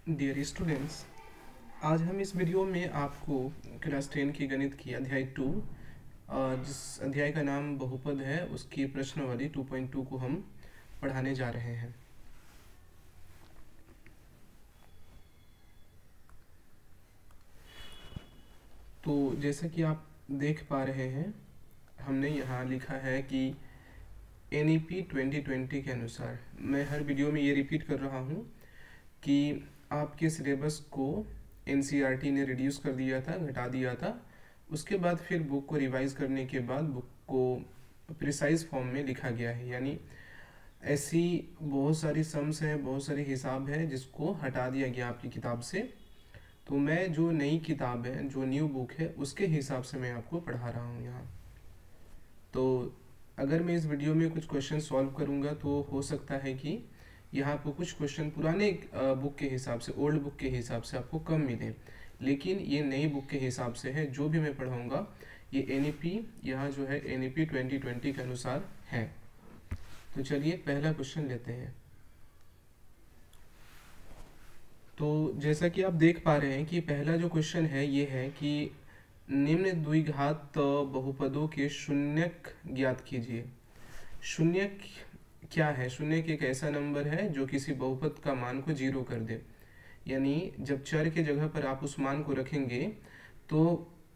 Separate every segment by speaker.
Speaker 1: Dear students, आज हम इस वीडियो में आपको क्लास 10 की गणित की अध्याय 2 जिस अध्याय का नाम बहुपद है उसकी प्रश्नावली 2.2 को हम पढ़ाने जा रहे हैं। तो जैसा कि आप देख पा रहे हैं, हमने यहाँ लिखा है कि NEP 2020 के अनुसार, मैं हर वीडियो में ये रिपीट कर रहा हूँ कि आपके सिलेबस को NCERT ने रिड्यूस कर दिया था, घटा दिया था। उसके बाद फिर बुक को रिवाइज करने के बाद बुक को प्रिसाइज फॉर्म में लिखा गया है, यानी ऐसी बहुत सारी सम्स हैं, बहुत सारे हिसाब हैं जिसको हटा दिया गया आपकी किताब से। तो मैं जो नई किताब है, जो न्यू बुक है, उसके हिसाब से मैं आपको पढ़ा रहा हूँ यहाँ। तो अगर मैं इस वीडियो में कुछ क्वेश्चन सॉल्व करूँगा तो हो सकता है कि यहाँ आपको कुछ क्वेश्चन पुराने बुक के हिसाब से, ओल्ड बुक के हिसाब से आपको कम मिले, लेकिन ये नई बुक के हिसाब से है। जो भी मैं पढ़ाऊँगा ये NEP, यहाँ जो है NEP 2020 के अनुसार है। तो चलिए पहला क्वेश्चन लेते हैं। तो जैसा कि आप देख पा रहे हैं कि पहला जो क्वेश्चन है ये है कि निम्न द्विघात बहुपदों के शून्यक ज्ञात कीजिए। शून्यक क्या है? शून्यक एक ऐसा नंबर है जो किसी बहुपद का मान को जीरो कर दे, यानी जब चर के जगह पर आप उस मान को रखेंगे तो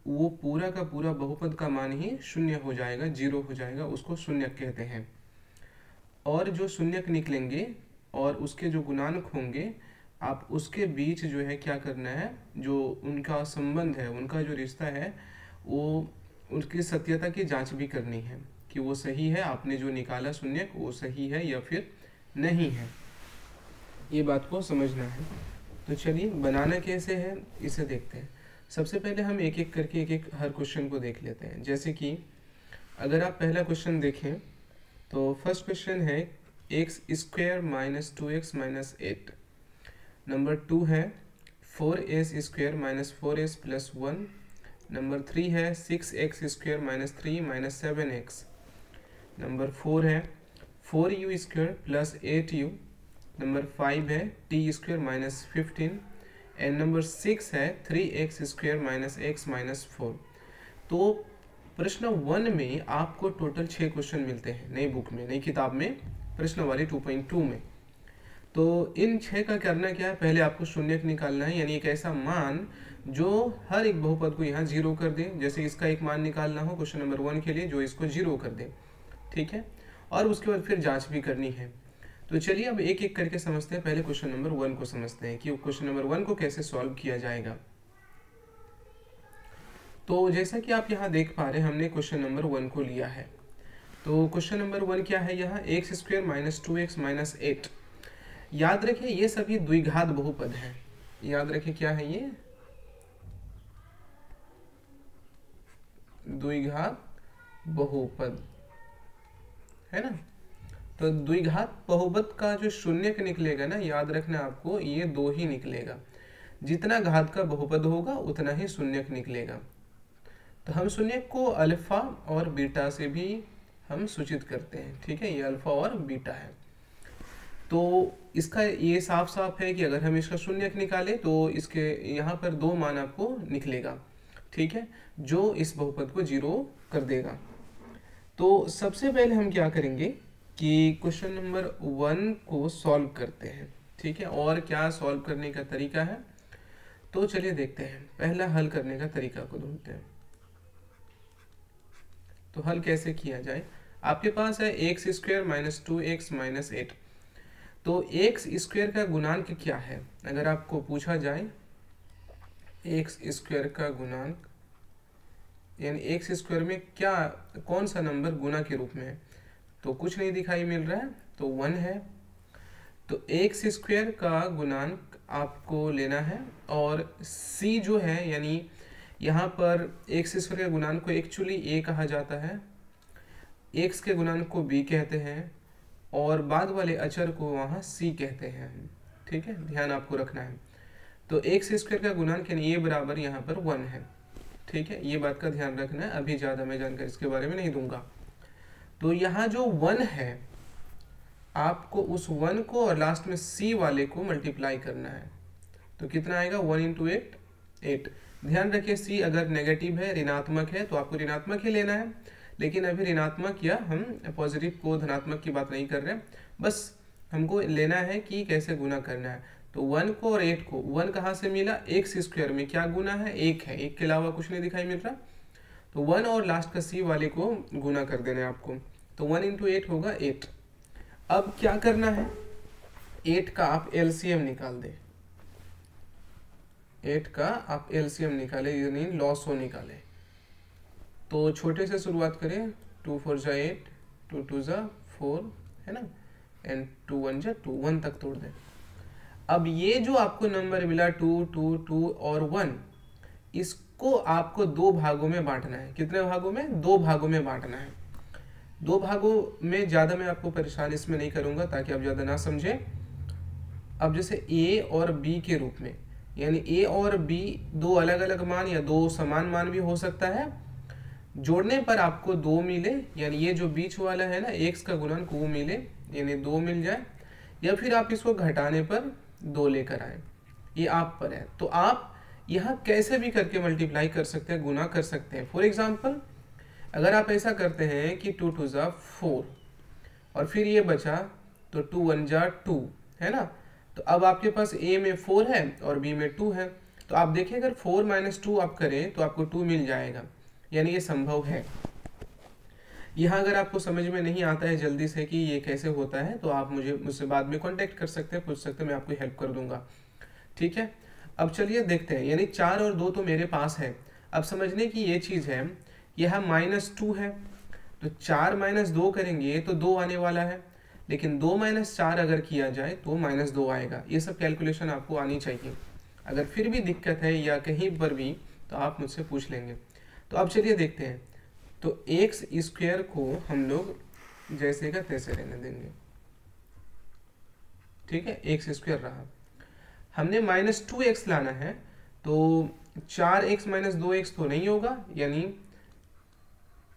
Speaker 1: वो पूरा का पूरा बहुपद का मान ही शून्य हो जाएगा, जीरो हो जाएगा, उसको शून्यक कहते हैं। और जो शून्यक निकलेंगे और उसके जो गुणांक होंगे, आप उसके बीच जो है क्या करना है, जो उनका संबंध है, उनका जो रिश्ता है, वो उसकी सत्यता की जांच भी करनी है कि वो सही है, आपने जो निकाला शून्यक वो सही है या फिर नहीं है। ये बात को समझना है। तो चलिए बनाना कैसे है इसे देखते हैं। सबसे पहले हम एक एक करके एक हर क्वेश्चन को देख लेते हैं। जैसे कि अगर आप पहला क्वेश्चन देखें तो फर्स्ट क्वेश्चन है x² minus 2x minus 8। Number 2 है 4s² minus 4s plus 1। Number 3 है 6x² minus 3 minus 7x। Number 4 है 4u² प्लस 8u। नंबर 5 है t² माइनस 15। एंड नंबर 6 है 3x² माइनस x माइनस 4। तो प्रश्न 1 में आपको टोटल 6 क्वेश्चन मिलते हैं नई बुक में, नई किताब में, प्रश्नावली 2.2 में। तो इन 6 का करना क्या है, पहले आपको शून्यक निकालना है, यानी एक ऐसा मान जो हर एक बहुपद को यहाँ जीरो कर दे। जैसे इसका एक मान निकालना हो क्वेश्चन नंबर 1 के लिए, जो इसको जीरो कर दे, ठीक है। और उसके बाद फिर जांच भी करनी है। तो चलिए अब एक एक करके समझते हैं। पहले क्वेश्चन नंबर 1 को समझते हैं कि क्वेश्चन नंबर 1 को कैसे सॉल्व किया जाएगा। तो जैसा कि आप यहाँ देख पा रहे हैं, हमने क्वेश्चन नंबर 1 को लिया है। तो क्वेश्चन नंबर 1 क्या है, यहाँ x² माइनस 2x माइनस 8। याद रखें ये सभी द्विघात बहुपद हैं। याद रखें क्या है ये, द्विघात बहुपद है ना। तो द्विघात बहुपद का जो शून्यक निकलेगा ना, याद रखना आपको, ये 2 ही निकलेगा। जितना घात का बहुपद होगा उतना ही शून्यक निकलेगा। तो हम शून्यक को अल्फा और बीटा से भी हम सूचित करते हैं, ठीक है। ये अल्फा और बीटा है। तो इसका ये साफ साफ है कि अगर हम इसका शून्यक निकालें तो इसके यहाँ पर 2 मान आपको निकलेगा, ठीक है, जो इस बहुपद को जीरो कर देगा। तो सबसे पहले हम क्या करेंगे कि क्वेश्चन नंबर 1 को सॉल्व करते हैं, ठीक है। और क्या सॉल्व करने का तरीका है, तो चलिए देखते हैं। पहला हल करने का तरीका को ढूंढते हैं। तो हल कैसे किया जाए, आपके पास है x² माइनस 2x माइनस 8। तो x² का गुणांक क्या है, अगर आपको पूछा जाए x² का गुणांक, यानी x² में क्या, कौन सा नंबर गुना के रूप में है, तो कुछ नहीं दिखाई मिल रहा है, तो 1 है। तो x² का गुणांक आपको लेना है, और c जो है, यानी यहाँ पर x² के गुणांक को एक्चुअली a कहा जाता है, x के गुणांक को b कहते हैं, और बाद वाले अचर को वहाँ c कहते हैं, ठीक है, ध्यान आपको रखना है। तो x² का गुणांक यानी a बराबर यहाँ पर 1 है, ठीक है, ये बात का ध्यान रखना है। अभी ज़्यादा मैं जानकारी इसके बारे में नहीं दूंगा। तो यहाँ जो 1 है, आपको उस 1 को और लास्ट में c वाले को मल्टीप्लाई करना है। तो कितना आएगा 1 इंटू 8 8। ध्यान रखिए सी अगर नेगेटिव है, ऋणात्मक है, तो आपको ऋणात्मक ही लेना है, लेकिन अभी ऋणात्मक या हम पॉजिटिव को धनात्मक की बात नहीं कर रहे हैं, बस हमको लेना है कि कैसे गुना करना है। तो 1 को और 8 को, 1 कहाँ से मिला, एक्स स्क्वायर में क्या गुना है, 1 है, 1 के अलावा कुछ नहीं दिखाई मिल रहा, तो 1 और लास्ट का सी वाले को गुना कर देना है आपको, तो 1 इंटू 8 होगा 8। अब क्या करना है, 8 का आप एलसीएम निकाल दे, 8 का आप एलसीएम निकाले, यानी लॉसो निकाले। तो छोटे से शुरुआत करें, 2 4 जा 8, 2 2 जा 4 है ना, एंड 2 1 जा 2, 1 तक तोड़ दें। अब ये जो आपको नंबर मिला 2 2 2 और 1, इसको आपको दो भागों में बांटना है। कितने भागों में, दो भागों में बांटना है। दो भागों में ज़्यादा मैं आपको परेशान इसमें नहीं करूंगा ताकि आप ज़्यादा ना समझें। अब जैसे ए और बी के रूप में, यानी ए और बी दो अलग अलग मान या दो समान मान भी हो सकता है, जोड़ने पर आपको 2 मिले, यानी ये जो बीच वाला है ना एक्स का गुणन वो मिले, यानी 2 मिल जाए, या फिर आप इसको घटाने पर 2 लेकर आए, ये आप पर है। तो आप यहाँ कैसे भी करके मल्टीप्लाई कर सकते हैं, गुना कर सकते हैं। फॉर एग्जाम्पल अगर आप ऐसा करते हैं कि 2 2 जा 4 और फिर ये बचा तो 2 1 जा 2 है ना, तो अब आपके पास ए में 4 है और बी में 2 है, तो आप देखिए अगर 4 - 2 आप करें तो आपको 2 मिल जाएगा, यानी ये संभव है। यहाँ अगर आपको समझ में नहीं आता है जल्दी से कि ये कैसे होता है, तो आप मुझसे बाद में कांटेक्ट कर सकते हैं, पूछ सकते हैं, मैं आपको हेल्प कर दूंगा, ठीक है। अब चलिए देखते हैं, यानी 4 और 2 तो मेरे पास है। अब समझने की ये चीज़ है, यह -2 है, तो 4 - 2 करेंगे तो 2 आने वाला है, लेकिन 2 - 4 अगर किया जाए तो -2 आएगा। ये सब कैलकुलेशन आपको आनी चाहिए। अगर फिर भी दिक्कत है या कहीं पर भी तो आप मुझसे पूछ लेंगे। तो अब चलिए देखते हैं। तो एक्स स्क्वायर को हम लोग जैसे का तैसे रहने देंगे, ठीक है, एक्स स्क्वायर रहा। हमने -2x लाना है, तो 4x - 2x तो नहीं होगा, यानी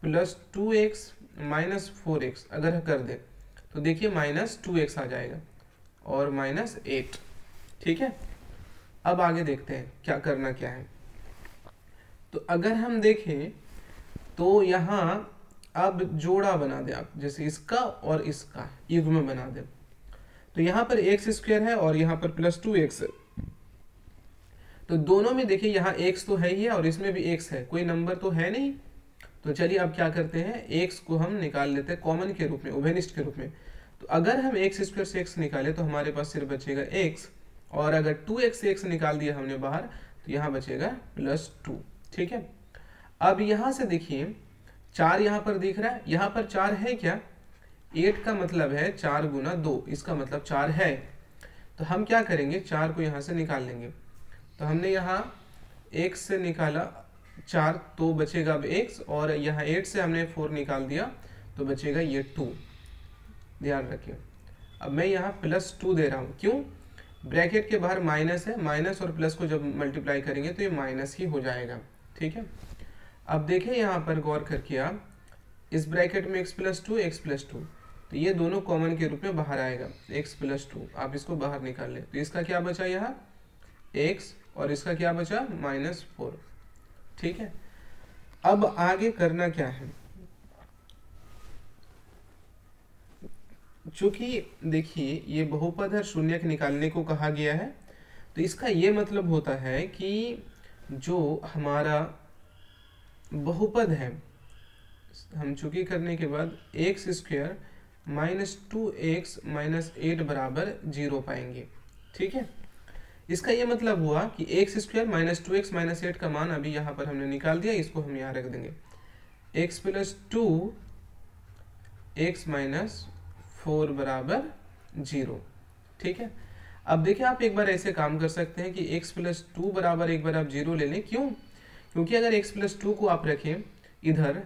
Speaker 1: +2x - 4x अगर कर दे तो देखिए -2x आ जाएगा और -8, ठीक है। अब आगे देखते हैं क्या करना क्या है। तो अगर हम देखें तो यहाँ अब जोड़ा बना दे आप, जैसे इसका और इसका युग्म बना दे, तो यहाँ पर एक्स स्क्वायर है और यहाँ पर +2x है, तो दोनों में देखिए यहाँ x तो है ही है और इसमें भी x है, कोई नंबर तो है नहीं। तो चलिए अब क्या करते हैं, x को हम निकाल लेते हैं कॉमन के रूप में, उभयनिष्ठ के रूप में। तो अगर हम x स्क्वायर से x निकाले तो हमारे पास सिर्फ बचेगा x, और अगर 2x से x निकाल दिया हमने बाहर तो यहाँ बचेगा +2, ठीक है। अब यहाँ से देखिए 4 यहाँ पर दिख रहा है, यहाँ पर 4 है क्या, 8 का मतलब है 4 गुना 2, इसका मतलब 4 है। तो हम क्या करेंगे, 4 को यहाँ से निकाल लेंगे। तो हमने यहाँ x से निकाला 4 तो बचेगा अब x, और यहाँ 8 से हमने 4 निकाल दिया तो बचेगा ये 2। ध्यान रखिए, अब मैं यहाँ +2 दे रहा हूँ, क्यों, ब्रैकेट के बाहर माइनस है, माइनस और प्लस को जब मल्टीप्लाई करेंगे तो ये माइनस ही हो जाएगा, ठीक है। अब देखें यहाँ पर गौर करके आप, इस ब्रैकेट में x + 2 x + 2, तो ये दोनों कॉमन के रूप में बाहर आएगा, x + 2 आप इसको बाहर निकाल लें, तो इसका क्या बचा यहाँ x, और इसका क्या बचा -4, ठीक है। अब आगे करना क्या है, चूंकि देखिए ये बहुपद और शून्यक निकालने को कहा गया है, तो इसका ये मतलब होता है कि जो हमारा बहुपद है, हम चूंकि करने के बाद एक्स स्क्वायर -2x - 8 बराबर 0 पाएंगे, ठीक है। इसका ये मतलब हुआ कि एक्स स्क्वायर -2x - 8 का मान अभी यहाँ पर हमने निकाल दिया, इसको हम यहाँ रख देंगे, x + 2 x - 4 बराबर 0, ठीक है। अब देखिए आप एक बार ऐसे काम कर सकते हैं कि x + 2 बराबर एक बार आप 0 ले लें, क्यों, क्योंकि अगर x + 2 को आप रखें इधर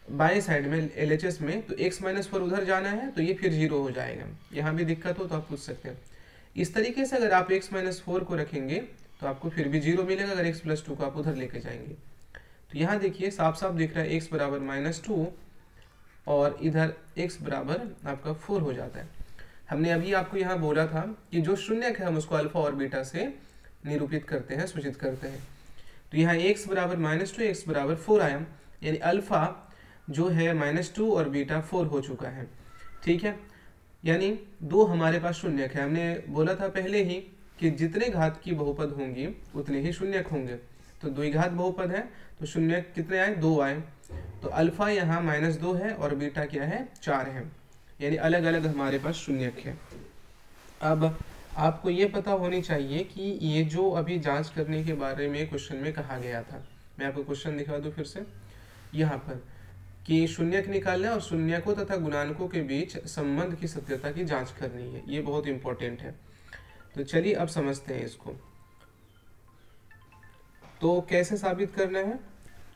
Speaker 1: बाएं साइड में LHS में, तो x - 4 उधर जाना है तो ये फिर 0 हो जाएगा। यहाँ भी दिक्कत हो तो आप पूछ सकते हैं। इस तरीके से अगर आप x - 4 को रखेंगे तो आपको फिर भी 0 मिलेगा अगर x + 2 को आप उधर लेके जाएंगे। तो यहाँ देखिए साफ साफ दिख रहा है x बराबर -2 और इधर x बराबर आपका 4 हो जाता है। हमने अभी आपको यहाँ बोला था कि जो शून्यक है हम उसको अल्फा और बीटा से निरूपित करते हैं, सूचित करते हैं। तो यहाँ x बराबर -2, x बराबर 4 आया, यानी अल्फा जो है -2 और बीटा 4 हो चुका है। ठीक है, यानी दो हमारे पास शून्यक है। हमने बोला था पहले ही कि जितने घात की बहुपद होंगी उतने ही शून्यक होंगे। तो द्विघात बहुपद है तो शून्यक कितने आए, 2 आए। तो अल्फा यहाँ -2 है और बीटा क्या है, 4 है, यानी अलग अलग हमारे पास शून्यक है। अब आपको ये पता होनी चाहिए कि ये जो अभी जांच करने के बारे में क्वेश्चन में कहा गया था, मैं आपको क्वेश्चन दिखा दूं फिर से यहाँ पर, कि शून्यक निकालना और शून्यकों तथा गुणांकों के बीच संबंध की सत्यता की जांच करनी है। ये बहुत इंपॉर्टेंट है। तो चलिए अब समझते हैं इसको। तो कैसे साबित करना है,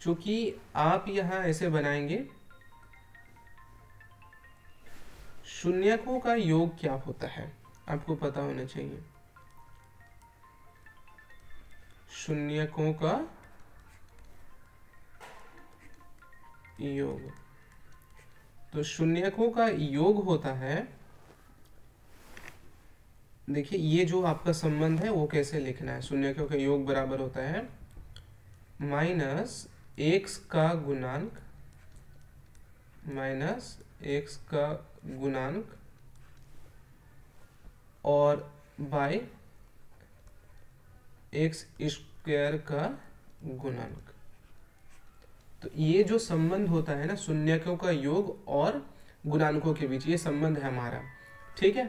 Speaker 1: चूंकि आप यहाँ ऐसे बनाएंगे, शून्यकों का योग क्या होता है आपको पता होना चाहिए। शून्यकों का योग, तो शून्यकों का योग होता है, देखिए ये जो आपका संबंध है वो कैसे लिखना है। शून्यकों का योग बराबर होता है -x का गुणांक और बाय x स्क्वायर का गुणांक। तो ये जो संबंध होता है ना शून्यकों का योग और गुणांकों के बीच, ये संबंध है हमारा। ठीक है,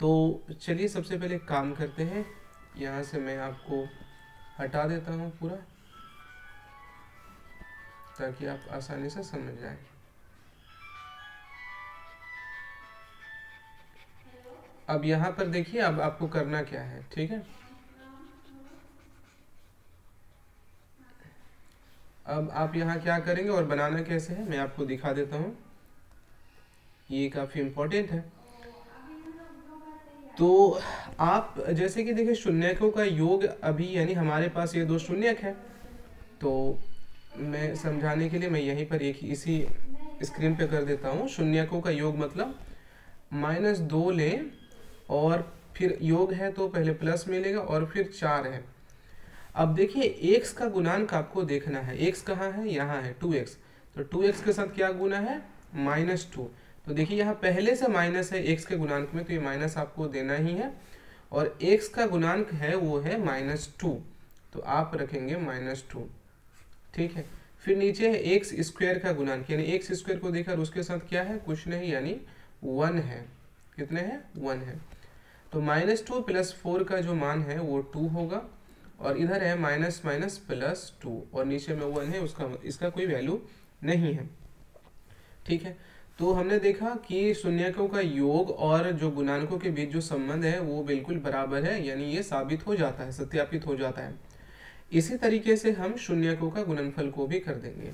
Speaker 1: तो चलिए सबसे पहले काम करते हैं। यहाँ से मैं आपको हटा देता हूँ पूरा, ताकि आप आसानी से समझ जाएं। अब यहाँ पर देखिए, अब आपको करना क्या है। ठीक है, अब आप यहाँ क्या करेंगे और बनाना कैसे है मैं आपको दिखा देता हूँ, ये काफ़ी इम्पोर्टेंट है। तो आप जैसे कि देखिए शून्यकों का योग अभी, यानी हमारे पास ये दो शून्यक है, तो मैं समझाने के लिए मैं यहीं पर एक इसी स्क्रीन पे कर देता हूँ। शून्यकों का योग मतलब -2 लें और फिर योग है तो पहले प्लस मिलेगा और फिर 4 है। अब देखिए x का गुणांक आपको देखना है, x कहाँ है, यहाँ है 2x, तो 2x के साथ क्या गुना है, -2। तो देखिए यहाँ पहले से माइनस है x के गुणांक में, तो ये माइनस आपको देना ही है, और x का गुणांक है वो है -2, तो आप रखेंगे -2। ठीक है, फिर नीचे है x स्क्वायर का गुणांक, यानी x स्क्वायर को देखकर उसके साथ क्या है, कुछ नहीं, यानी 1 है। कितने हैं, 1 है। तो -2 + 4 का जो मान है वो 2 होगा, और इधर है -−+2 और नीचे में 1 है, उसका इसका कोई वैल्यू नहीं है। ठीक है, तो हमने देखा कि शून्यकों का योग और जो गुणांकों के बीच जो संबंध है वो बिल्कुल बराबर है, यानी ये साबित हो जाता है, सत्यापित हो जाता है। इसी तरीके से हम शून्यकों का गुणनफल को भी कर देंगे।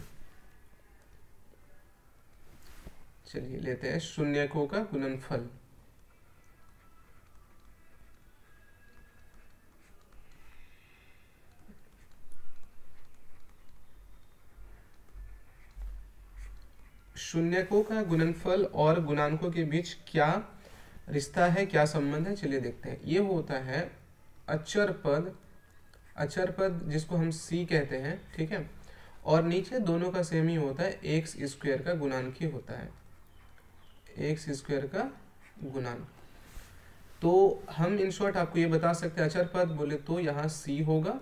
Speaker 1: चलिए लेते हैं शून्यकों का गुणनफल। शून्यकों का गुणनफल और गुणांकों के बीच क्या रिश्ता है, क्या संबंध है, चलिए देखते हैं। ये होता है अचर पद, अचर पद जिसको हम c कहते हैं। ठीक है, और नीचे दोनों का सेम ही होता है, एक्स स्क्वायर का गुणांक ही होता है, एक्स स्क्वायर का गुणांक। तो हम इन शॉर्ट आपको ये बता सकते हैं, अचर पद बोले तो यहाँ c होगा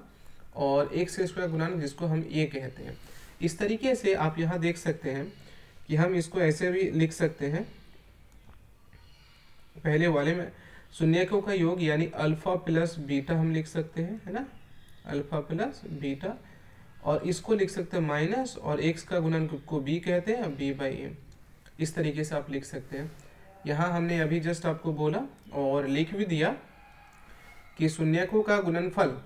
Speaker 1: और एक्स स्क्वायर गुणांक जिसको हम a कहते हैं। इस तरीके से आप यहाँ देख सकते हैं कि हम इसको ऐसे भी लिख सकते हैं, पहले वाले में शून्यकों का योग यानी अल्फा प्लस बीटा हम लिख सकते हैं, है ना, अल्फा प्लस बीटा, और इसको लिख सकते हैं माइनस, और एक्स का गुणन को b कहते हैं, b/a। इस तरीके से आप लिख सकते हैं। यहाँ हमने अभी जस्ट आपको बोला और लिख भी दिया कि शून्यकों का गुणनफल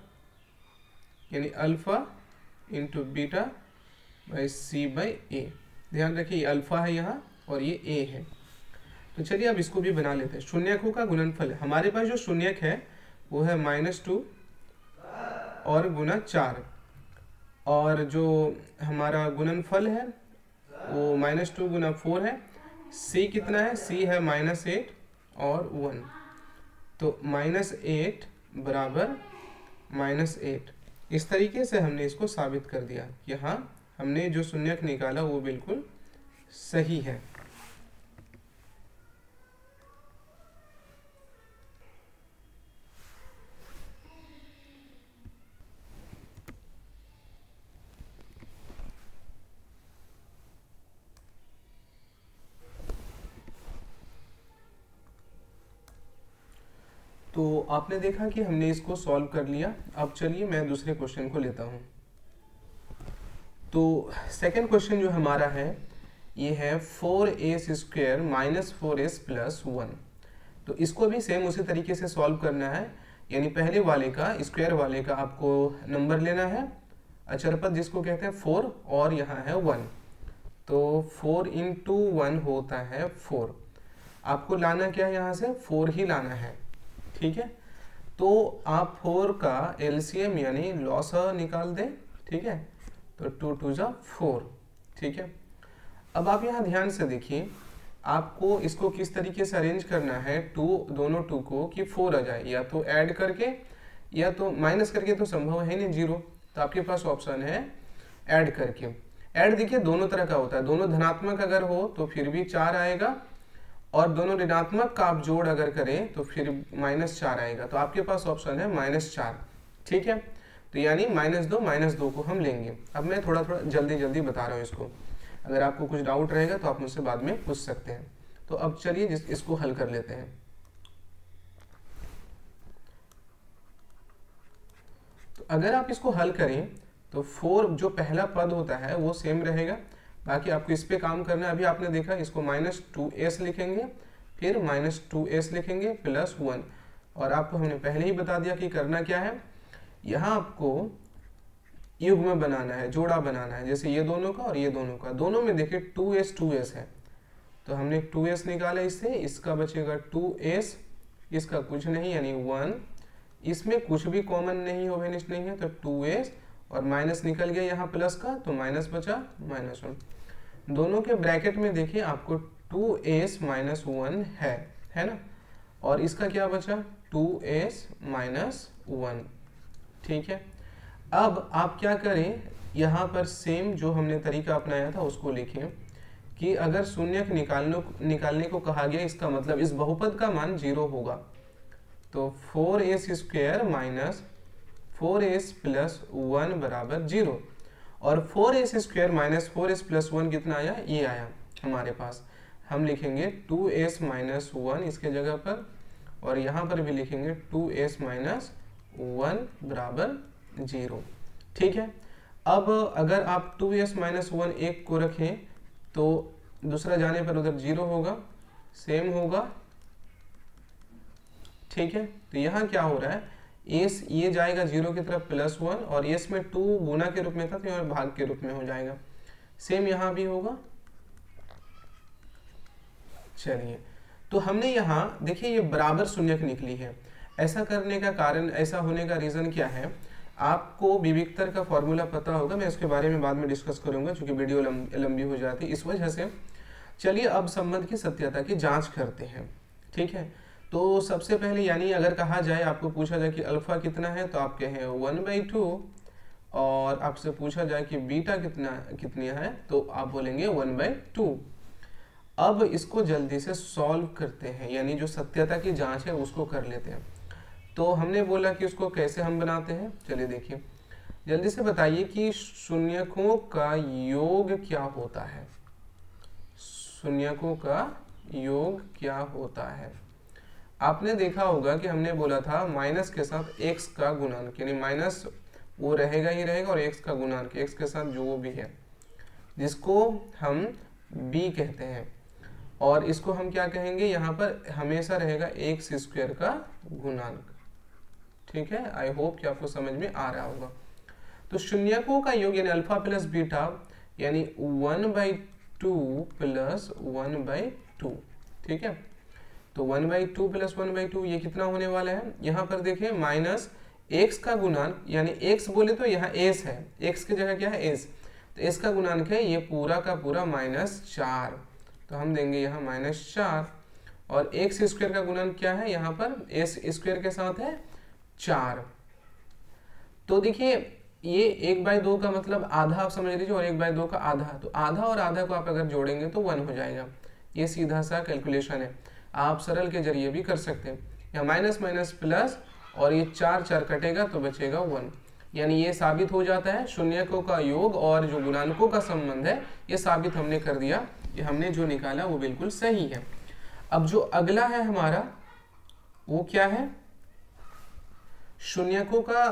Speaker 1: यानी alpha into beta by c/a। ध्यान रखिए अल्फा है यहाँ और ये a है। तो चलिए अब इसको भी बना लेते हैं। शून्यकों का गुणनफल, हमारे पास जो शून्यक है वो है -2 और गुना 4, और जो हमारा गुणनफल है वो -2 गुना 4 है। c कितना है, c है -8 और 1, तो -8 बराबर -8। इस तरीके से हमने इसको साबित कर दिया कि हाँ, हमने जो शून्यक निकाला वो बिल्कुल सही है। तो आपने देखा कि हमने इसको सॉल्व कर लिया। अब चलिए मैं दूसरे क्वेश्चन को लेता हूँ। तो सेकंड क्वेश्चन जो हमारा है ये है 4a² माइनस 4s प्लस 1। तो इसको भी सेम उसी तरीके से सॉल्व करना है, यानी पहले वाले का स्क्वायर वाले का आपको नंबर लेना है, अचरपद जिसको कहते हैं 4, और यहाँ है 1। तो 4 इंटू 1 होता है 4। आपको लाना क्या है, यहाँ से 4 ही लाना है, ठीक है। तो आप 4 का एलसीएम यानी लॉसा निकाल दें, ठीक है। तो 2 2 जा 4, ठीक है। अब आप यहाँ ध्यान से देखिए, आपको इसको किस तरीके से अरेंज करना है, दोनों 2 को कि 4 आ जाए, या तो ऐड करके या तो माइनस करके, तो संभव है नहीं 0, तो आपके पास ऑप्शन है ऐड करके। ऐड देखिए दोनों तरह का होता है, दोनों धनात्मक अगर हो तो फिर भी 4 आएगा, और दोनों ऋणात्मक का आप जोड़ अगर करें तो फिर -4 आएगा। तो आपके पास ऑप्शन है -4, ठीक है। तो यानी -2 को हम लेंगे। अब मैं थोड़ा थोड़ा जल्दी बता रहा हूँ इसको, अगर आपको कुछ डाउट रहेगा तो आप मुझसे बाद में पूछ सकते हैं। तो अब चलिए इसको हल कर लेते हैं। तो अगर आप इसको हल करें तो 4 जो पहला पद होता है वो सेम रहेगा, बाकी आपको इस पे काम करना है। अभी आपने देखा, इसको -2s लिखेंगे, फिर -2s लिखेंगे प्लस 1, और आपको हमने पहले ही बता दिया कि करना क्या है, यहाँ आपको युग्म बनाना है, जोड़ा बनाना है, जैसे ये दोनों का और ये दोनों का। दोनों में देखिए 2s है, तो हमने 2s निकाला इससे, इसका बचेगा 2s, इसका कुछ नहीं यानी 1, इसमें कुछ भी कॉमन नहीं होवेनिस्ट नहीं है, तो 2s, और माइनस निकल गया यहाँ प्लस का, तो माइनस बचा -1। दोनों के ब्रैकेट में देखिए आपको 2s - 1 है ना, और इसका क्या बचा 2s - 1, ठीक है। अब आप क्या करें, यहाँ पर सेम जो हमने तरीका अपनाया था उसको लिखें कि अगर शून्यक निकालने को कहा गया, इसका मतलब इस बहुपद का मान 0 होगा। तो 4s² माइनस 4s प्लस 1 बराबर 0, और 4s² माइनस 4s प्लस 1 कितना आया, ये आया हमारे पास। हम लिखेंगे 2s - 1 इसके जगह पर, और यहाँ पर भी लिखेंगे 2s - 1 बराबर 0, ठीक है। अब अगर आप 2s - 1 एक को रखें तो दूसरा जाने पर उधर 0 होगा, सेम होगा, ठीक है। तो यहाँ क्या हो रहा है, एस ये जाएगा 0 की तरफ +1, और एस में 2 गुना के रूप में था तो यहाँ भाग के रूप में हो जाएगा, सेम यहाँ भी होगा। चलिए, तो हमने यहाँ देखिए ये बराबर शून्यक निकली है। ऐसा करने का कारण, ऐसा होने का रीज़न क्या है, आपको विविक्तर का फॉर्मूला पता होगा, मैं इसके बारे में बाद में डिस्कस करूंगा क्योंकि वीडियो लंबी हो जाती है इस वजह से। चलिए अब संबंध की सत्यता की जांच करते हैं, ठीक है। तो सबसे पहले यानी अगर कहा जाए, आपको पूछा जाए कि अल्फा कितना है, तो आप कहें 1/2, और आपसे पूछा जाए कि बीटा कितनी है, तो आप बोलेंगे 1/2। अब इसको जल्दी से सॉल्व करते हैं, यानी जो सत्यता की जांच है उसको कर लेते हैं। तो हमने बोला कि उसको कैसे हम बनाते हैं, चलिए देखिए, जल्दी से बताइए कि शून्यकों का योग क्या होता है। शून्यकों का योग क्या होता है, आपने देखा होगा कि हमने बोला था माइनस के साथ x का गुणांक, यानी माइनस वो रहेगा ही रहेगा, और x का गुणांक x के साथ जो भी है, जिसको हम b कहते हैं, और इसको हम क्या कहेंगे, यहाँ पर हमेशा रहेगा x² का गुणांक, ठीक है। आई होप कि आपको समझ में आ रहा होगा। तो शून्यकों का योग यानी अल्फा प्लस बीटा, यानी 1/2 प्लस 1/2, ठीक है। तो 1/2 प्लस 1/2 ये कितना होने वाला है, यहाँ पर देखिए माइनस x का गुणांक, यानी x बोले तो यहाँ s है, x की जगह क्या है s, तो s का गुणांक है ये पूरा का पूरा -4, तो हम देंगे यहाँ -4, और x² का गुणांक क्या है, यहाँ पर s² के साथ है 4, तो देखिए ये 1/2 का मतलब आधा आप समझ लीजिए और 1/2 का आधा, तो आधा और आधा को आप अगर जोड़ेंगे तो 1 हो जाएगा। ये सीधा सा कैलकुलेशन है, आप सरल के जरिए भी कर सकते हैं। या माइनस माइनस प्लस और ये 4 4 कटेगा तो बचेगा 1, यानी ये साबित हो जाता है शून्यकों का योग और जो गुणांकों का संबंध है ये साबित हमने कर दिया कि हमने जो निकाला वो बिल्कुल सही है। अब जो अगला है हमारा वो क्या है, शून्यकों का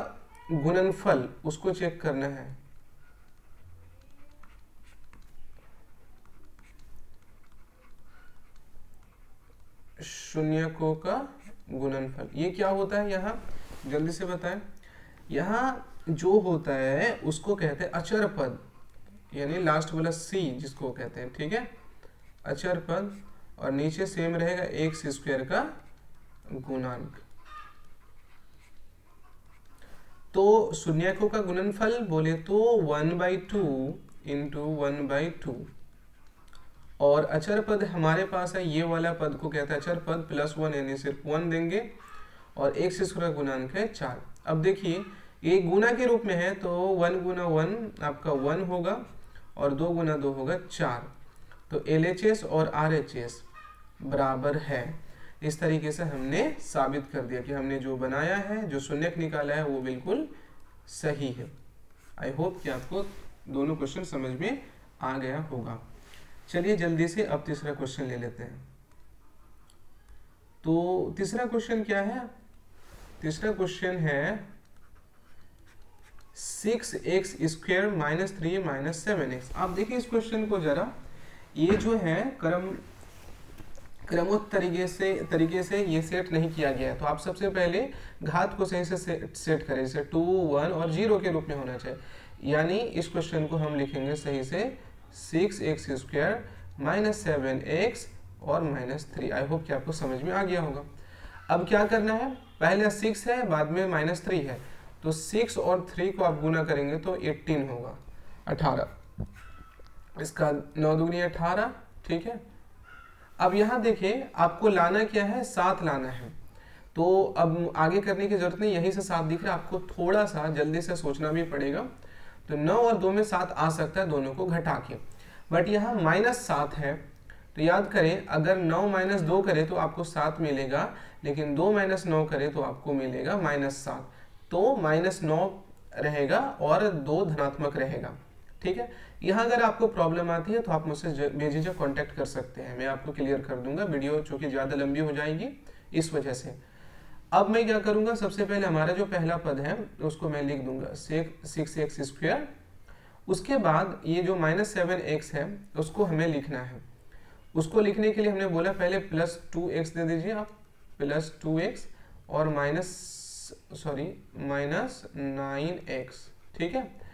Speaker 1: गुणनफल, उसको चेक करना है। शून्यकों का गुणनफल ये क्या होता है, यहाँ जल्दी से बताएं। यहाँ जो होता है उसको कहते हैं अचर पद, यानी लास्ट वाला सी जिसको कहते हैं, ठीक है, अचर पद, और नीचे सेम रहेगा एक्स स्क्वायर का गुणांक। तो शून्यकों का गुणनफल बोले तो 1/2 इंटू 1/2, और अचर पद हमारे पास है ये वाला पद को कहते हैं अचर पद, +1 यानी सिर्फ 1 देंगे, और एक्स स्क्वायर गुणांक है 4। अब देखिए ये गुना के रूप में है तो 1 गुना 1 आपका 1 होगा और 2 गुना 2 होगा 4, तो LHS और RHS बराबर है। इस तरीके से हमने साबित कर दिया कि हमने जो बनाया है, जो शून्यक निकाला है वो बिल्कुल सही है। आई होप कि आपको दोनों क्वेश्चन समझ में आ गया होगा। चलिए जल्दी से अब तीसरा क्वेश्चन ले लेते हैं। तो तीसरा क्वेश्चन क्या है, तीसरा क्वेश्चन है 6x स्क्वायर -3 -7x। आप देखिए इस क्वेश्चन को जरा, ये जो है क्रमोत्तर तरीके से ये सेट नहीं किया गया है। तो आप सबसे पहले घात को सही से सेट करें, जैसे 2, 1 और 0 के रूप में होना चाहिए। यानी इस क्वेश्चन को हम लिखेंगे सही से 6x स्क्वायर -7x और -3। आई होप कि आपको समझ में आ गया होगा। अब क्या करना है, पहले 6 है बाद में -3 है, तो 6 और 3 को आप गुना करेंगे तो 18 होगा, 18। इसका 9 दूनी 18, ठीक है। अब यहाँ देखिए आपको लाना क्या है, 7 लाना है। तो अब आगे करने की जरूरत नहीं, यहीं से 7 दिख रहा है, आपको थोड़ा सा जल्दी से सोचना भी पड़ेगा। तो 9 और 2 में 7 आ सकता है दोनों को घटा के, बट यहाँ -7 है, तो याद करें अगर 9 - 2 करें तो आपको 7 मिलेगा, लेकिन 2 - 9 करें तो आपको मिलेगा -7, तो -9 रहेगा और 2 धनात्मक रहेगा, ठीक है। यहाँ अगर आपको प्रॉब्लम आती है तो आप मुझसे बेझिझक कांटेक्ट कर सकते हैं, मैं आपको क्लियर कर दूंगा। वीडियो चूंकि ज़्यादा लंबी हो जाएगी इस वजह से। अब मैं क्या करूँगा, सबसे पहले हमारा जो पहला पद है उसको मैं लिख दूंगा 6x स्क्वायर। उसके बाद ये जो -7x है उसको हमें लिखना है। उसको लिखने के लिए हमने बोला पहले +2x दे दीजिए आप, +2x और -9x, ठीक है।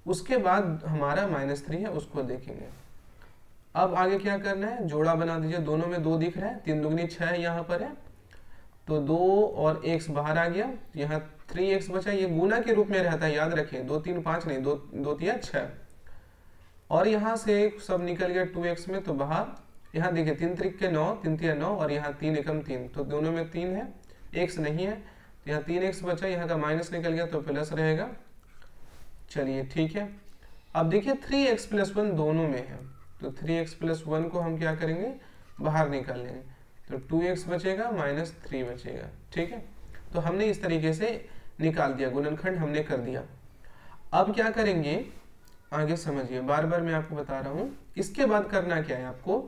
Speaker 1: उसके बाद हमारा -3 है, उसको देखेंगे। अब आगे क्या करना है, जोड़ा बना दीजिए, दोनों में 2 दिख रहा है, 3 दूनी 6 यहाँ पर है, तो 2 और x बाहर आ गया, यहाँ 3x बचा। ये गुना के रूप में रहता है, याद रखें, 2 3 5 नहीं, 2 3 6, और यहाँ से सब निकल गया 2x में, तो बाहर। यहाँ देखिए 3 त्रिक के 9, 3 3 9, और यहाँ 3 एकम 3, तो दोनों में 3 है, x नहीं है, तो यहाँ 3x बचा, यहाँ का माइनस निकल गया तो प्लस रहेगा। चलिए ठीक है। अब देखिए 3x + 1 दोनों में है, तो 3x + 1 को हम क्या करेंगे, बाहर निकाल लेंगे, तो 2x बचेगा -3 बचेगा, ठीक है। तो हमने इस तरीके से निकाल दिया, गुणनखंड हमने कर दिया। अब क्या करेंगे आगे समझिए, बार बार मैं आपको बता रहा हूँ। इसके बाद करना क्या है आपको,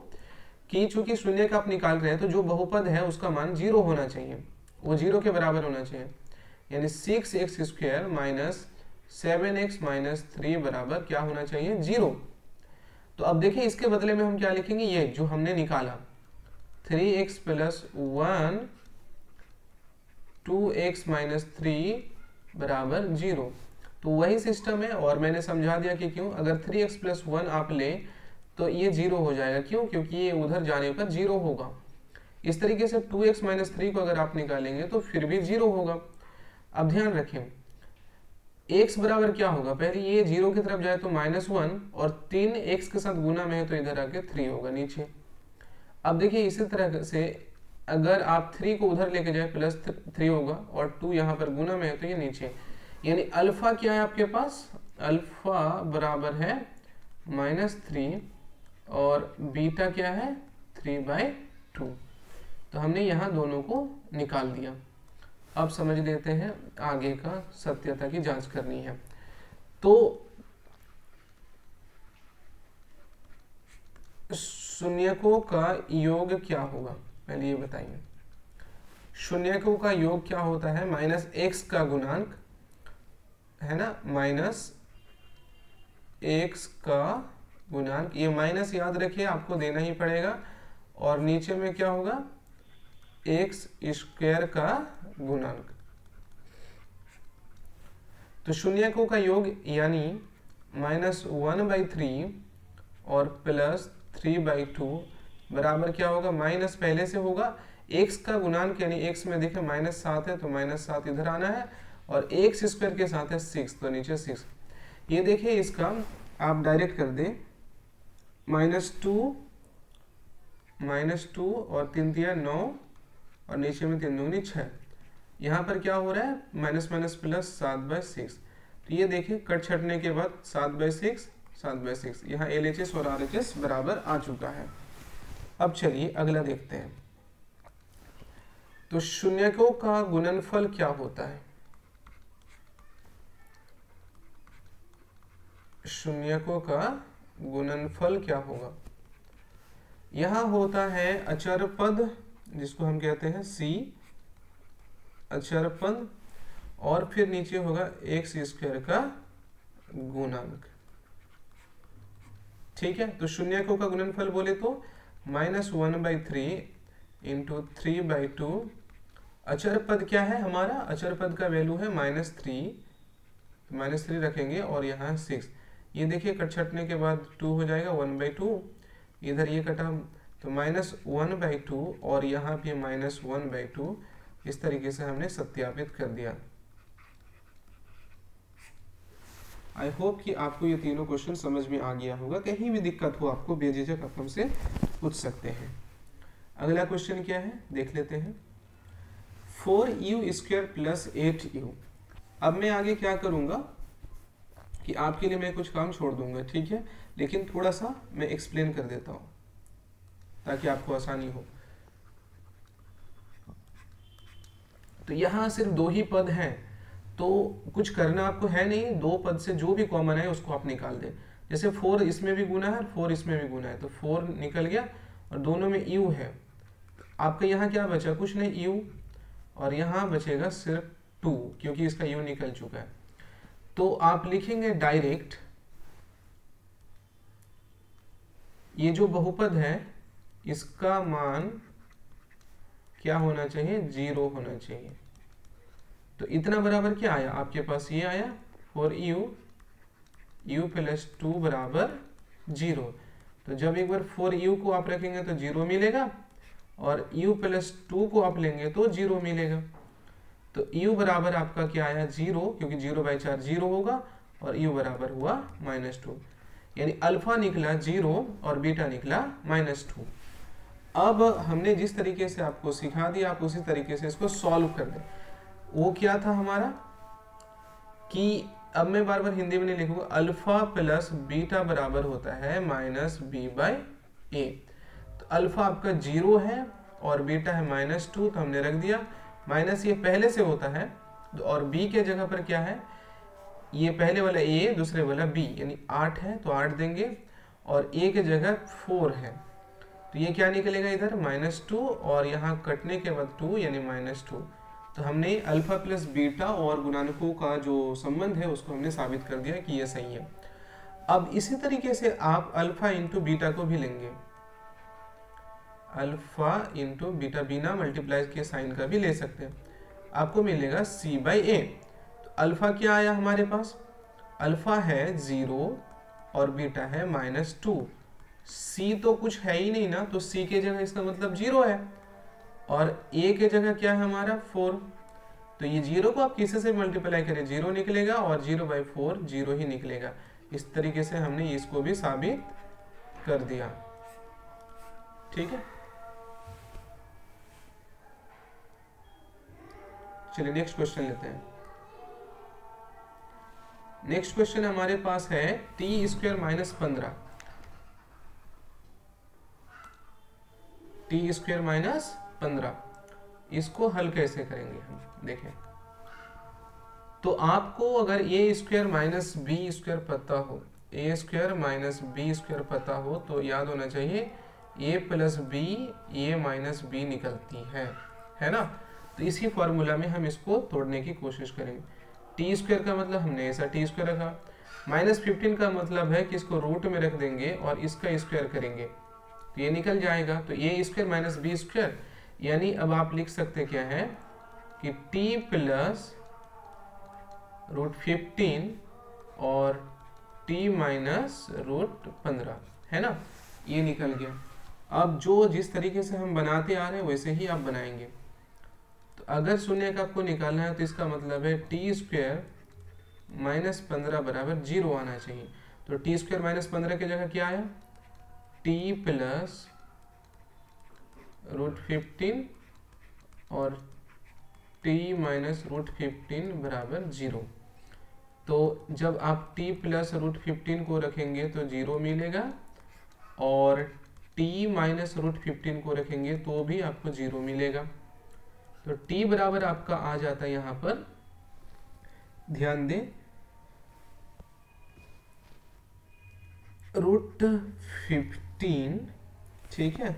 Speaker 1: कि चूंकि शून्य का आप निकाल रहे हैं तो जो बहुपद है उसका मान 0 होना चाहिए, वो 0 के बराबर होना चाहिए, यानी 6x स्क्वायर -7x -3 बराबर क्या होना चाहिए, 0। तो अब देखिए इसके बदले में हम क्या लिखेंगे, ये जो हमने निकाला 3x + 1 2x -3 बराबर 0। तो वही सिस्टम है, और मैंने समझा दिया कि क्यों। अगर 3x + 1 आप लें तो ये 0 हो जाएगा, क्यों, क्योंकि ये उधर जाने पर 0 होगा। इस तरीके से 2x -3 को अगर आप निकालेंगे तो फिर भी 0 होगा। अब ध्यान रखें x बराबर क्या होगा, पहले ये 0 की तरफ जाए तो -1, और 3 x के साथ गुना में है तो इधर आके 3 होगा नीचे। अब देखिए इसी तरह से अगर आप 3 को उधर लेके जाए +3 होगा, और 2 यहाँ पर गुना में है तो ये नीचे। यानी अल्फा क्या है आपके पास, अल्फा बराबर है -3 और बीटा क्या है 3/2। तो हमने यहाँ दोनों को निकाल दिया। अब समझ लेते हैं आगे का सत्यता की जांच करनी है। तो शून्यकों का योग क्या होगा, पहले ये बताइए। शून्यकों का योग क्या होता है, -x का गुणांक है ना, -x का गुणांक, ये माइनस याद रखिए आपको देना ही पड़ेगा, और नीचे में क्या होगा x² का गुणांक। तो शून्यकों का योग यानी -1/3 और +3/2 बराबर क्या होगा, माइनस पहले से होगा x का गुणांक, यानी x में देखें -7 है तो -7 इधर आना है, और x² के साथ है 6 तो नीचे 6। ये देखिए इसका आप डायरेक्ट कर दें, -2 और 3 3 9 और नीचे में 3 दूनी 6। यहाँ पर क्या हो रहा है माइनस प्लस 7/6। तो ये देखिए कट छटने के बाद 7/6 यहाँ LHS और RHS बराबर आ चुका है। अब चलिए अगला देखते हैं। तो शून्यकों का गुणनफल क्या होता है, शून्यकों का गुणनफल क्या होगा। यहां होता है अचर पद जिसको हम कहते हैं C, अचर पद, और फिर नीचे होगा x² का गुणांक। ठीक है, तो शून्यकों का गुणनफल बोले तो -1/3 × 3/2। अचर पद क्या है हमारा, अचर पद का वैल्यू है -3 रखेंगे और यहाँ 6। ये देखिए कट छटने के बाद 2 हो जाएगा 1/2, इधर ये कटा तो -1/2 और यहाँ भी -1/2। इस तरीके से हमने सत्यापित कर दिया। आई होप कि आपको ये तीनों क्वेश्चन समझ में आ गया होगा। कहीं भी दिक्कत हो आपको बेझिझक आप हमसे पूछ सकते हैं। अगला क्वेश्चन क्या है देख लेते हैं। 4u² + 8u। अब मैं आगे क्या करूंगा कि आपके लिए मैं कुछ काम छोड़ दूंगा, ठीक है, लेकिन थोड़ा सा मैं एक्सप्लेन कर देता हूं ताकि आपको आसानी हो। तो यहाँ सिर्फ 2 ही पद हैं, तो कुछ करना आपको है नहीं, 2 पद से जो भी कॉमन है उसको आप निकाल दें। जैसे 4 इसमें भी गुना है, 4 इसमें भी गुना है, तो 4 निकल गया और दोनों में u है। आपका यहाँ क्या बचा, कुछ नहीं u, और यहाँ बचेगा सिर्फ 2 क्योंकि इसका u निकल चुका है। तो आप लिखेंगे डायरेक्ट, ये जो बहुपद है इसका मान क्या होना चाहिए, 0 होना चाहिए। तो इतना बराबर क्या आया आपके पास, ये आया 4u + 2 बराबर 0। तो जब एक बार 4u को आप रखेंगे तो 0 मिलेगा, और u + 2 को आप लेंगे तो 0 मिलेगा। तो u बराबर आपका क्या आया 0, क्योंकि 0/4 0 होगा, और u बराबर हुआ -2। यानी अल्फा निकला 0 और बीटा निकला -2। अब हमने जिस तरीके से आपको सिखा दिया आप उसी तरीके से इसको सॉल्व कर दें। वो क्या था हमारा कि अब मैं बार बार हिंदी में नहीं लिखूंगा, अल्फा + बीटा बराबर होता है -b/a। तो अल्फा आपका 0 है और बीटा है -2, तो हमने रख दिया। माइनस ये पहले से होता है, और b के जगह पर क्या है, ये पहले वाला a दूसरे वाला b, यानी 8 है तो 8 देंगे, और a के जगह 4 है तो ये क्या निकलेगा इधर -2, और यहाँ कटने के बाद 2 यानी -2। तो हमने अल्फा + बीटा और गुणानकों का जो संबंध है उसको हमने साबित कर दिया कि ये सही है। अब इसी तरीके से आप अल्फा × बीटा को भी लेंगे, अल्फा × बीटा बिना मल्टीप्लाई के साइन का भी ले सकते हैं, आपको मिलेगा c/a। तो अल्फा क्या आया हमारे पास, अल्फा है 0 और बीटा है -2। c तो कुछ है ही नहीं ना, तो c के जगह इसका मतलब 0 है, और a के जगह क्या है हमारा 4। तो ये 0 को आप किसी से मल्टीप्लाई करें 0 निकलेगा, और 0/4 0 ही निकलेगा। इस तरीके से हमने इसको भी साबित कर दिया। ठीक है, चलिए नेक्स्ट क्वेश्चन लेते हैं। नेक्स्ट क्वेश्चन हमारे पास है T square minus 15, T square minus 15, इसको हल कैसे करेंगे हम देखें। तो आपको अगर ए स्क्वायर माइनस बी स्क्वायर पता हो, ए स्क्वायर माइनस बी स्क्वायर पता हो तो याद होना चाहिए ए प्लस बी ए माइनस बी निकलती है ना। तो इसी फॉर्मूला में हम इसको तोड़ने की कोशिश करेंगे। टी स्क्वायर का मतलब हमने ऐसा टी स्क्वायर रखा, माइनस 15 का मतलब है कि इसको रूट में रख देंगे और इसका स्क्वायर करेंगे तो ये निकल जाएगा। तो ए स्क्वायर माइनस बी स्क्वायर, यानी अब आप लिख सकते क्या है कि टी प्लस रूट 15 और टी माइनस रूट 15, है ना, ये निकल गया। अब जो जिस तरीके से हम बनाते आ रहे हैं वैसे ही आप बनाएंगे। तो अगर शून्य का आपको निकालना है तो इसका मतलब है टी स्क्वायर माइनस 15 बराबर 0 आना चाहिए। तो टी स्क्वायर माइनस 15 की जगह क्या आया, टी प्लस रूट 15 और टी माइनस रूट 15 बराबर 0। तो जब आप t प्लस रूट 15 को रखेंगे तो 0 मिलेगा और t माइनस रूट 15 को रखेंगे तो भी आपको 0 मिलेगा। तो t बराबर आपका आ जाता है यहाँ पर, ध्यान दें, रूट 15, ठीक है,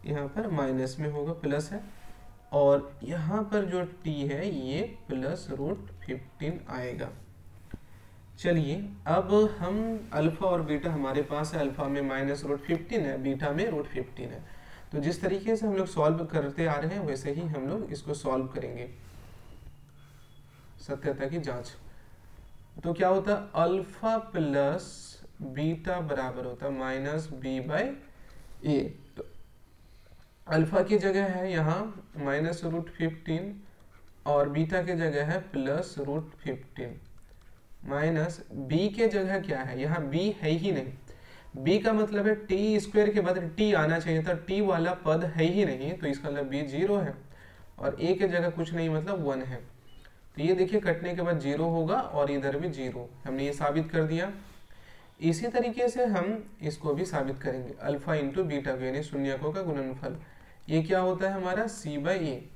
Speaker 1: यहाँ पर माइनस में होगा, प्लस है, और यहाँ पर जो t है ये प्लस रूट 15 आएगा। चलिए अब हम अल्फा और बीटा हमारे पास है, अल्फा में माइनस रूट 15 है, बीटा में रूट 15 है। तो जिस तरीके से हम लोग सॉल्व करते आ रहे हैं वैसे ही हम लोग इसको सॉल्व करेंगे, सत्यता की जांच। तो क्या होता है, अल्फा प्लस बीटा बराबर होता है माइनस बी बाई ए। तो अल्फा की जगह है यहाँ माइनस रूट 15 और बीटा की जगह है प्लस रूट 15, माइनस बी के जगह क्या है, यहाँ बी है ही नहीं, बी का मतलब है टी स्क्वायर के बाद टी आना चाहिए था, टी वाला पद है ही नहीं, तो इसका मतलब बी 0 है और ए के जगह कुछ नहीं मतलब 1 है। तो ये देखिए कटने के बाद 0 होगा और इधर भी 0, हमने ये साबित कर दिया। इसी तरीके से हम इसको भी साबित करेंगे, अल्फा इंटू बीटा यानी शून्यकों का गुणनफल, ये क्या होता है हमारा सी बाई ए।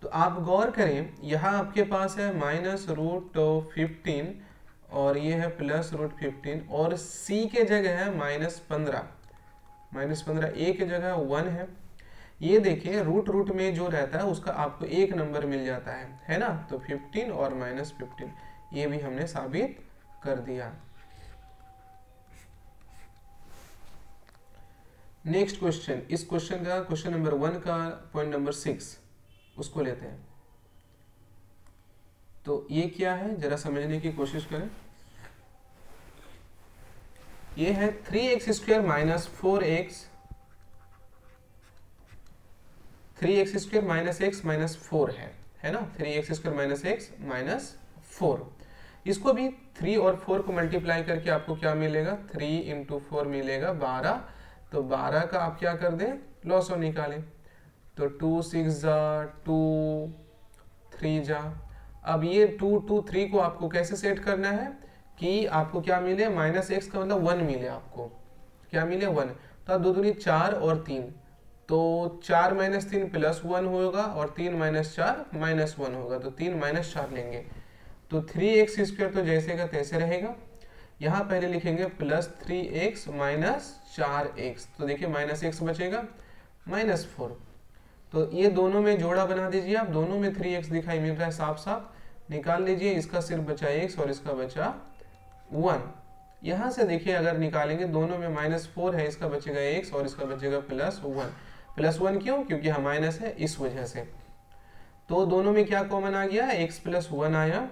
Speaker 1: तो आप गौर करें, यहाँ आपके पास है माइनस रूट 15 और ये है प्लस रूट 15 और c के जगह है माइनस 15, a के जगह 1 है। ये देखिए रूट रूट में जो रहता है उसका आपको एक नंबर मिल जाता है ना। तो 15 और माइनस 15 ये भी हमने साबित कर दिया। नेक्स्ट क्वेश्चन, इस क्वेश्चन का क्वेश्चन नंबर 1 का पॉइंट नंबर 6 उसको लेते हैं। तो ये क्या है जरा समझने की कोशिश करें। ये है 3x square minus 4x, 3x square minus x minus 4 है ना, 3x square minus x minus 4। इसको भी 3 और 4 को मल्टीप्लाई करके आपको क्या मिलेगा, 3 इंटू 4 मिलेगा 12। तो 12 का आप क्या कर दें, लॉसो निकालें, तो 2 6 जा 2 3 जा। अब ये 2 2 3 को आपको कैसे सेट करना है कि आपको क्या मिले, माइनस एक्स का मतलब 1 मिले, आपको क्या मिले 1। तो आप 2 दूनी 4 और 3, तो 4 माइनस 3 प्लस 1 होगा और 3 माइनस 4 माइनस 1 होगा, तो 3 माइनस 4 लेंगे। तो 3x स्क्वायर तो जैसे का तैसे रहेगा, यहाँ पहले लिखेंगे प्लस 3x माइनस 4x, तो देखिए माइनस x बचेगा माइनस 4। तो ये दोनों में जोड़ा बना दीजिए आप, दोनों में 3x दिखाई मिल रहा है साफ साफ, निकाल लीजिए, इसका सिर्फ बचा x और इसका बचा 1। यहाँ से देखिए अगर निकालेंगे दोनों में माइनस 4 है, इसका बचेगा x और इसका बचेगा प्लस 1। प्लस 1 क्यों, क्योंकि यहाँ माइनस है इस वजह से। तो दोनों में क्या कॉमन आ गया, x प्लस 1 आया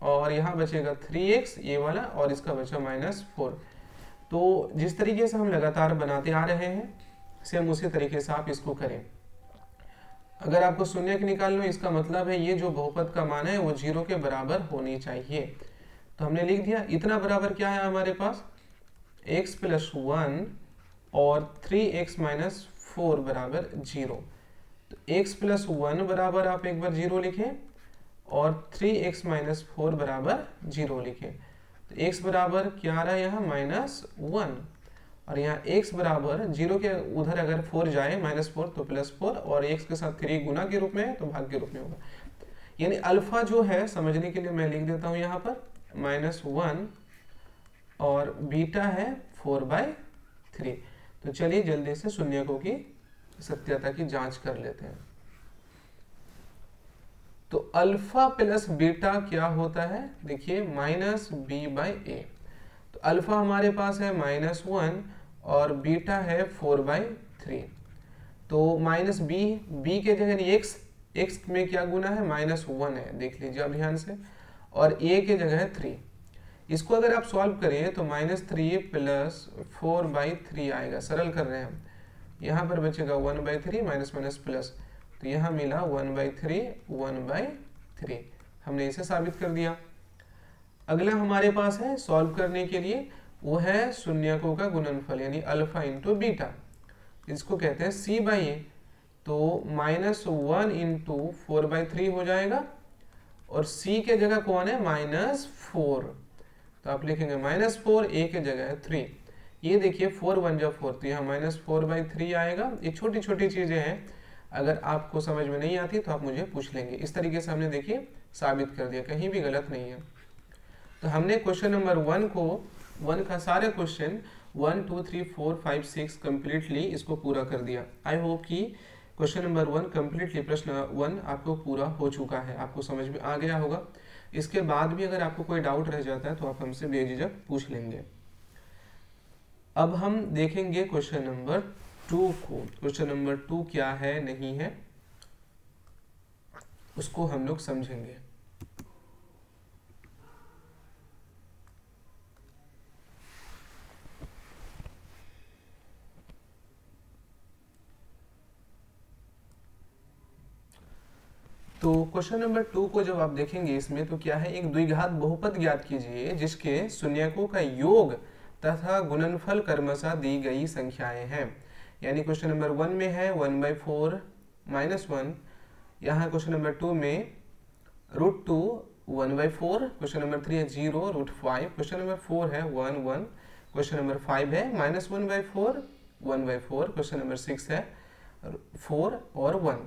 Speaker 1: और यहाँ बचेगा 3x ये वाला और इसका बचा माइनस 4। तो जिस तरीके से हम लगातार बनाते आ रहे हैं सेम उसी तरीके से आप इसको करें। अगर आपको शून्य निकालना हो, इसका मतलब है ये जो बहुपद का मान है वो 0 के बराबर होनी चाहिए। तो हमने लिख दिया, इतना बराबर क्या है हमारे पास, x प्लस 1 और 3x माइनस 4 बराबर 0। तो x प्लस 1 बराबर आप एक बार 0 लिखें और 3x माइनस 4 बराबर 0 लिखें। तो x बराबर क्या आ रहा है यहाँ -1, और यहाँ x बराबर 0 के उधर अगर 4 जाए -4 तो +4, और x के साथ 3 गुना के रूप में है तो भाग के रूप में होगा। यानी अल्फा जो है समझने के लिए मैं लिख देता हूँ यहाँ पर -1 और बीटा है 4/3। तो चलिए जल्दी से शून्यकों की सत्यता की जांच कर लेते हैं। तो अल्फा प्लस बीटा क्या होता है, देखिए -b/a। तो अल्फा हमारे पास है -1 और बीटा है 4/3। तो -b के जगह x में क्या गुना है -1 है, देख लीजिए अब ध्यान से, और a के जगह है 3। इसको अगर आप सॉल्व करें तो -3 + 4/3 आएगा, सरल कर रहे हैं हम। यहाँ पर बचेगा 1/3 माइनस प्लस, तो यहाँ मिला 1/3 हमने इसे साबित कर दिया। अगला हमारे पास है सॉल्व करने के लिए, वो है शून्यकों का गुणनफल यानी अल्फा इंटू बीटा, इसको कहते हैं c/a। तो -1 इंटू 4/3 हो जाएगा, और c के जगह कौन है -4, तो आप लिखेंगे -4, a के जगह है 3। ये देखिए 4 1 जा 4, तो यहाँ -4/3 आएगा। ये छोटी छोटी चीजें हैं, अगर आपको समझ में नहीं आती तो आप मुझे पूछ लेंगे। इस तरीके से हमने देखिए साबित कर दिया, कहीं भी गलत नहीं है। तो हमने क्वेश्चन नंबर 1 का सारे क्वेश्चन 1 2 3 4 5 6 कम्प्लीटली इसको पूरा कर दिया। आई होप कि क्वेश्चन नंबर 1 कम्प्लीटली, प्रश्न 1 आपको पूरा हो चुका है, आपको समझ में आ गया होगा। इसके बाद भी अगर आपको कोई डाउट रह जाता है तो आप हमसे बेझिझक पूछ लेंगे। अब हम देखेंगे क्वेश्चन नंबर 2 को। क्वेश्चन नंबर 2 क्या है नहीं है उसको हम लोग समझेंगे। तो क्वेश्चन नंबर 2 को जब आप देखेंगे इसमें तो क्या है, एक द्विघात बहुपद ज्ञात कीजिए जिसके शून्यकों का योग तथा गुणनफल क्रमशः दी गई संख्याएं हैं। यानी क्वेश्चन नंबर 1 में है 1/4 -1, यहाँ क्वेश्चन नंबर 2 में √2 1/4, क्वेश्चन नंबर 3 है 0 √5, क्वेश्चन नंबर 4 है 1 1, क्वेश्चन नंबर 5 है -1/4 1/4, क्वेश्चन नंबर 6 है 4 और 1।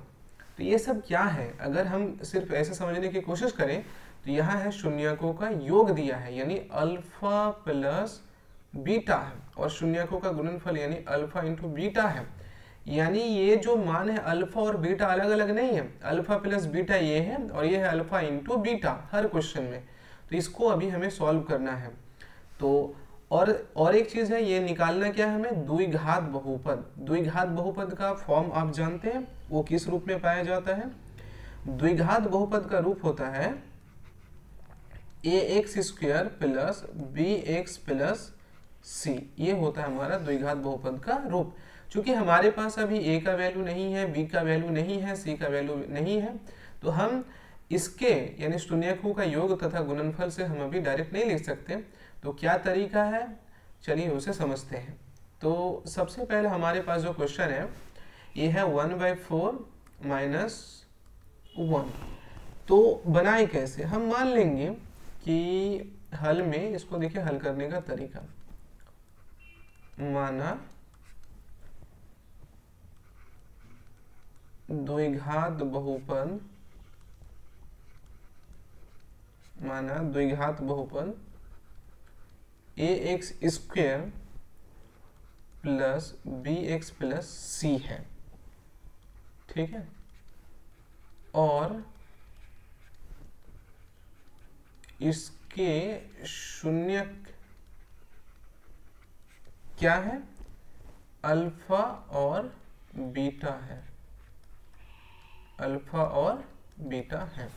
Speaker 1: तो ये सब क्या है, अगर हम सिर्फ ऐसे समझने की कोशिश करें तो यहाँ है शून्यकों का योग दिया है यानी अल्फा प्लस बीटा है, और शून्यकों का गुणनफल यानी अल्फा इंटू बीटा है। यानी ये जो मान है अल्फा और बीटा अलग अलग नहीं है, अल्फा प्लस बीटा ये है और ये है अल्फा इंटू बीटा हर क्वेश्चन में। तो इसको अभी हमें सॉल्व करना है। तो और एक चीज है, ये निकालना क्या है हमें, द्विघात बहुपद। द्विघात बहुपद का फॉर्म आप जानते हैं, वो किस रूप में पाया जाता है। द्विघात बहुपद का रूप होता है ax² plus bx plus c, ये होता है हमारा द्विघात बहुपद का रूप। चूंकि हमारे पास अभी a का वैल्यू नहीं है, b का वैल्यू नहीं है, c का वैल्यू नहीं है, तो हम इसके यानी शून्यकों का योग तथा गुणनफल से हम अभी डायरेक्ट नहीं लिख सकते। तो क्या तरीका है, चलिए उसे समझते हैं। तो सबसे पहले हमारे पास जो क्वेश्चन है ये है 1/4 -1। तो बनाए कैसे, हम मान लेंगे कि हल में इसको देखिए हल करने का तरीका, माना द्विघात बहुपद, ax² plus bx plus c है, ठीक है। और इसके शून्यक क्या है, अल्फा और बीटा है, अल्फा और बीटा है।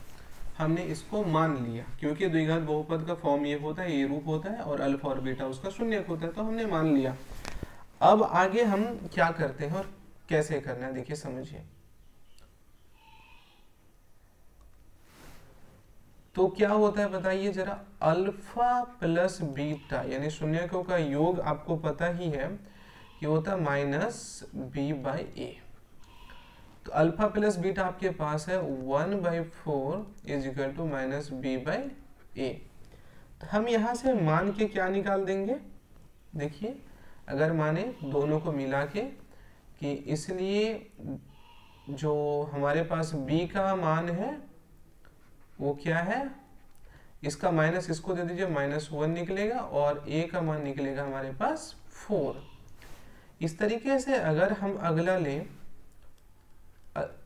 Speaker 1: हमने इसको मान लिया क्योंकि द्विघात बहुपद का फॉर्म ये होता है, ये रूप होता है, और अल्फा और बीटा उसका शून्यक होता है, तो हमने मान लिया। अब आगे हम क्या करते हैं और कैसे करना है, देखिए समझिए। तो क्या होता है बताइए जरा, अल्फा प्लस बीटा यानी शून्यकों का योग आपको पता ही है कि होता है -b/a। तो अल्फा प्लस बीटा आपके पास है 1/4 इज इक्वल टू -b/a। हम यहाँ से मान के क्या निकाल देंगे, देखिए अगर माने दोनों को मिला के कि इसलिए जो हमारे पास b का मान है वो क्या है, इसका माइनस इसको दे दीजिए, -1 निकलेगा और a का मान निकलेगा हमारे पास 4। इस तरीके से अगर हम अगला लें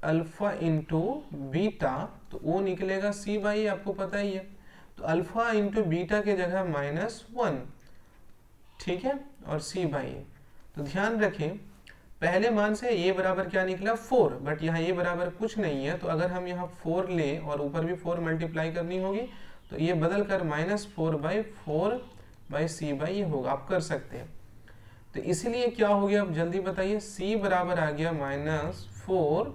Speaker 1: अल्फा इंटू बीटा तो वो निकलेगा c/a, आपको पता ही है। तो अल्फा इंटू बीटा के जगह -1, ठीक है, और c/a। तो ध्यान रखें पहले मान से a बराबर क्या निकला 4, बट यहाँ a बराबर कुछ नहीं है, तो अगर हम यहाँ 4 लें और ऊपर भी 4 मल्टीप्लाई करनी होगी तो ये बदल कर -4/4/c/a होगा, आप कर सकते हैं। तो इसीलिए क्या हो गया, अब जल्दी बताइए, c बराबर आ गया -4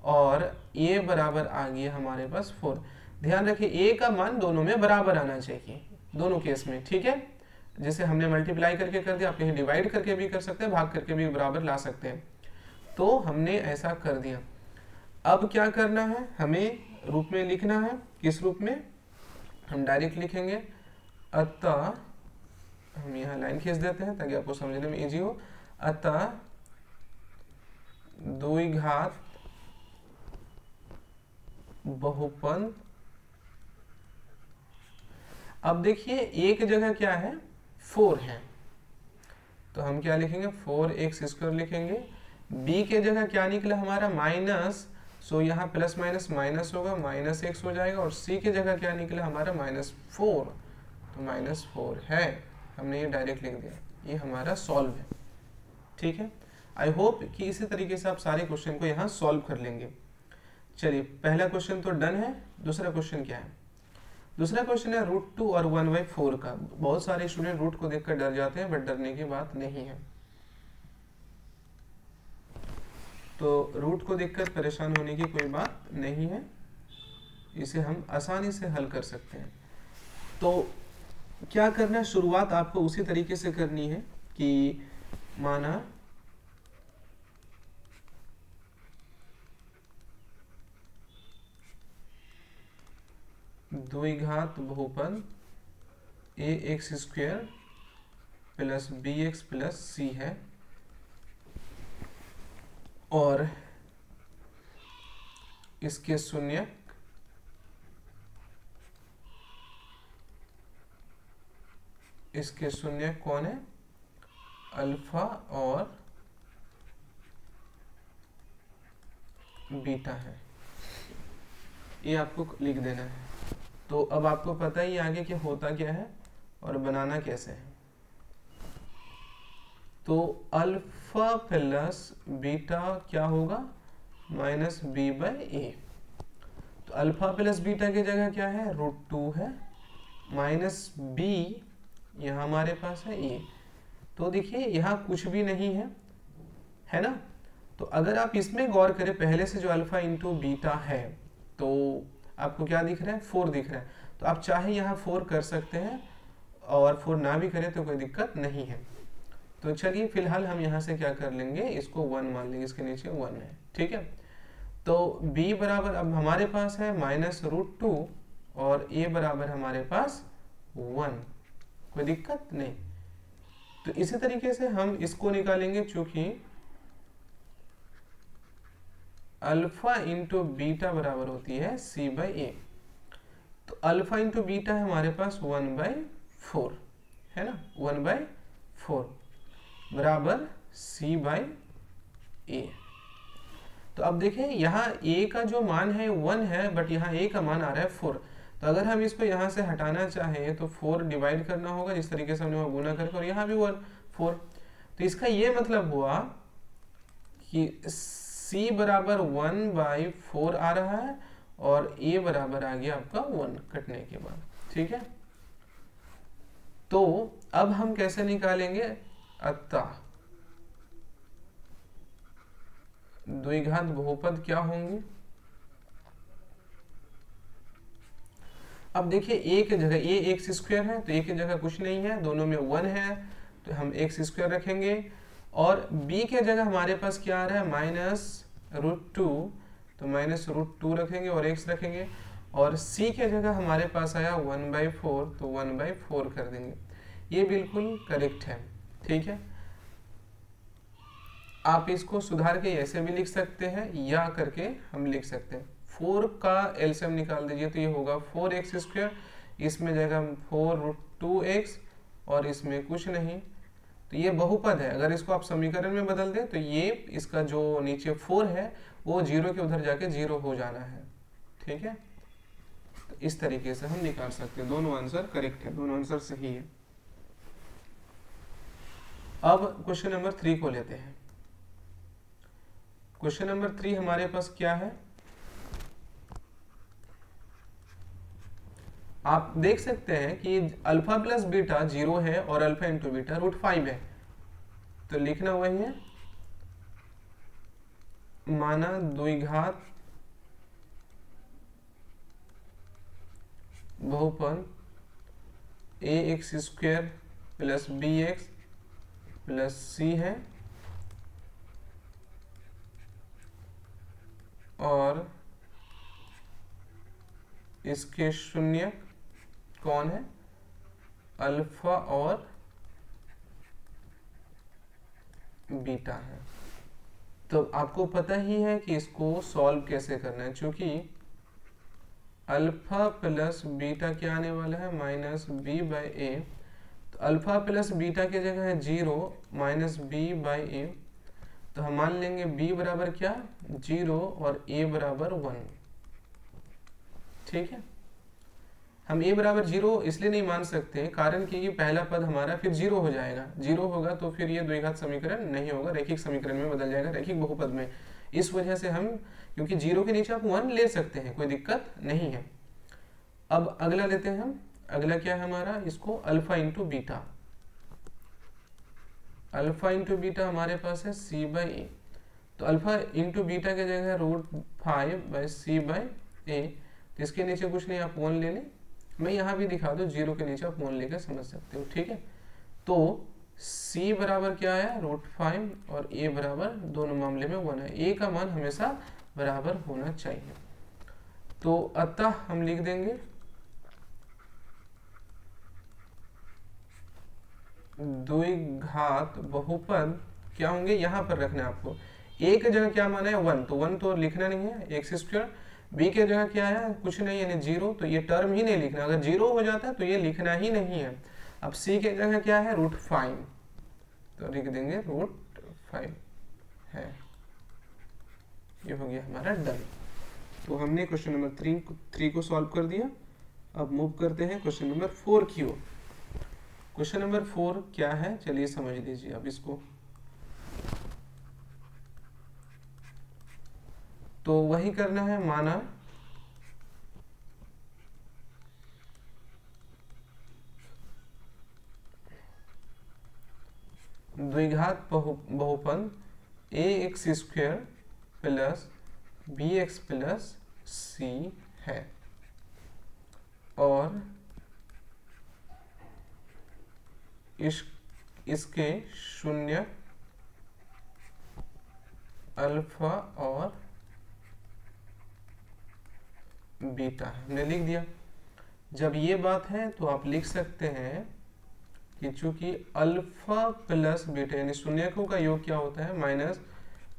Speaker 1: और a बराबर आ गया हमारे पास 4। ध्यान रखिए a का मान दोनों में बराबर आना चाहिए, दोनों केस में, ठीक है। जैसे हमने मल्टीप्लाई करके कर दिया, आप कहीं डिवाइड करके भी कर सकते हैं, भाग करके भी बराबर ला सकते हैं। तो हमने ऐसा कर दिया। अब क्या करना है, हमें रूप में लिखना है। किस रूप में, हम डायरेक्ट लिखेंगे अतः, हम यहाँ लाइन खींच देते हैं ताकि आपको समझने में इजी हो। अतः द्विघात बहुपद, अब देखिए a की जगह क्या है 4 है, तो हम क्या लिखेंगे 4x² लिखेंगे। b के जगह क्या निकला हमारा माइनस, सो यहाँ प्लस माइनस माइनस होगा, -x हो जाएगा। और c के जगह क्या निकला हमारा -4, तो -4 है, हमने ये डायरेक्ट लिख दिया। ये हमारा सॉल्व है, ठीक है। आई होप कि इसी तरीके से आप सारे क्वेश्चन को यहाँ सॉल्व कर लेंगे। चलिए पहला क्वेश्चन तो डन है। दूसरा क्वेश्चन क्या है, दूसरा क्वेश्चन है √2 और 1/4 का। बहुत सारे स्टूडेंट रूट को देखकर डर जाते हैं, बट डरने की बात नहीं है। तो रूट को देखकर परेशान होने की कोई बात नहीं है, इसे हम आसानी से हल कर सकते हैं। तो क्या करना है, शुरुआत आपको उसी तरीके से करनी है कि माना द्विघात बहुपद ax² plus bx plus c है और इसके शून्यक कौन है, अल्फा और बीटा है। ये आपको लिख देना है। तो अब आपको पता ही आगे कि होता क्या है और बनाना कैसे है। तो अल्फा प्लस बीटा क्या होगा, -b/a। तो अल्फा प्लस बीटा की जगह क्या है, √2 है, माइनस b यहाँ हमारे पास है a। तो देखिए यहाँ कुछ भी नहीं है ना। तो अगर आप इसमें गौर करें, पहले से जो अल्फा इंटू बीटा है तो आपको क्या दिख रहा है, 4 दिख रहा है। तो आप चाहे यहाँ 4 कर सकते हैं और 4 ना भी करें तो कोई दिक्कत नहीं है। तो चलिए फिलहाल हम यहाँ से क्या कर लेंगे, इसको 1 मान लेंगे, इसके नीचे 1 है, ठीक है। तो b बराबर अब हमारे पास है -√2 और a बराबर हमारे पास 1, कोई दिक्कत नहीं। तो इसी तरीके से हम इसको निकालेंगे, चूंकि अल्फा इंटू बीटा बराबर होती है c/a। तो अल्फा इंटू बीटा है हमारे पास 1/4 है ना, 1/4 बराबर c/a। तो अब देखें यहाँ a का जो मान है 1 है, बट यहाँ a का मान आ रहा है 4। तो अगर हम इसको यहाँ से हटाना चाहें तो 4 डिवाइड करना होगा, जिस तरीके से हमने वो गुना करके, और यहाँ भी 4। तो इसका ये मतलब हुआ कि c बराबर 1/4 आ रहा है और a बराबर आ गया आपका 1 कटने के बाद, ठीक है। तो अब हम कैसे निकालेंगे, अतः द्विघात बहुपद क्या होंगे। अब देखिए a की जगह a x² है, तो a की जगह कुछ नहीं है, दोनों में 1 है, तो हम x² रखेंगे। और b के जगह हमारे पास क्या आ रहा है, -√2, तो -√2 रखेंगे और x रखेंगे। और c के जगह हमारे पास आया 1/4, तो 1/4 कर देंगे। ये बिल्कुल करेक्ट है, ठीक है। आप इसको सुधार के ऐसे भी लिख सकते हैं या करके हम लिख सकते हैं। 4 का एलसीएम निकाल दीजिए तो ये होगा 4x², इसमें जगह 4√2x और इसमें कुछ नहीं, तो ये बहुपद है। अगर इसको आप समीकरण में बदल दें तो ये इसका जो नीचे 4 है वो 0 के उधर जाके 0 हो जाना है, ठीक है। तो इस तरीके से हम निकाल सकते हैं। दोनों आंसर करेक्ट है, दोनों आंसर सही है। अब क्वेश्चन नंबर 3 को लेते हैं। क्वेश्चन नंबर 3 हमारे पास क्या है, आप देख सकते हैं कि अल्फा प्लस बीटा 0 है और अल्फा इंटू बीटा √5 है, तो लिखना वही है, माना द्विघात बहुपद ax² plus bx plus c है और इसके शून्य कौन है, अल्फा और बीटा है। तो आपको पता ही है कि इसको सॉल्व कैसे करना है, क्योंकि अल्फा प्लस बीटा क्या आने वाला है, -b/a, तो अल्फा प्लस बीटा की जगह है 0 -b/a, तो हम मान लेंगे b बराबर क्या, 0 और a बराबर 1, ठीक है। हम a बराबर 0 इसलिए नहीं मान सकते कारण कि पहला पद हमारा फिर 0 हो जाएगा, 0 होगा तो फिर ये द्विघात समीकरण नहीं होगा, रैखिक समीकरण में बदल जाएगा, रैखिक बहुपद में। इस वजह से हम, क्योंकि 0 के नीचे आप 1 ले सकते हैं, कोई दिक्कत नहीं है। अब अगला लेते हैं हम, अगला क्या है हमारा, इसको alpha into beta, alpha into beta हमारे पास है c/a, तो अल्फा इंटू बीटा की जगह √5/c/a, तो इसके नीचे कुछ नहीं, आप 1 ले लें, मैं यहाँ भी दिखा दूँ, 0 के नीचे आप 1 लेकर समझ सकते हो, ठीक है। तो c बराबर क्या है, √5 और a बराबर दोनों मामले में 1 है, a का मान हमेशा बराबर होना चाहिए। तो अतः हम लिख देंगे द्विघात बहुपद क्या होंगे, यहाँ पर रखना है आपको, a की जगह क्या माना है 1, तो 1 तो लिखना नहीं है, x², b की जगह क्या है, कुछ नहीं यानी 0, तो ये टर्म ही नहीं लिखना, अगर 0 हो जाता है तो ये लिखना ही नहीं है। अब c की जगह क्या है, √5, तो लिख देंगे √5 है, ये हो गया हमारा डन। तो हमने क्वेश्चन नंबर 3 को सॉल्व कर दिया। अब मूव करते हैं क्वेश्चन नंबर 4 की ओर। क्वेश्चन नंबर 4 क्या है, चलिए समझ लीजिए अब इसको। तो वही करना है, माना द्विघात बहुपद ax² plus bx plus c है और इसके शून्य अल्फा और बीटा हमने लिख दिया। जब ये बात है तो आप लिख सकते हैं कि चूंकि अल्फा प्लस बीटा यानी शून्यकों का योग क्या होता है,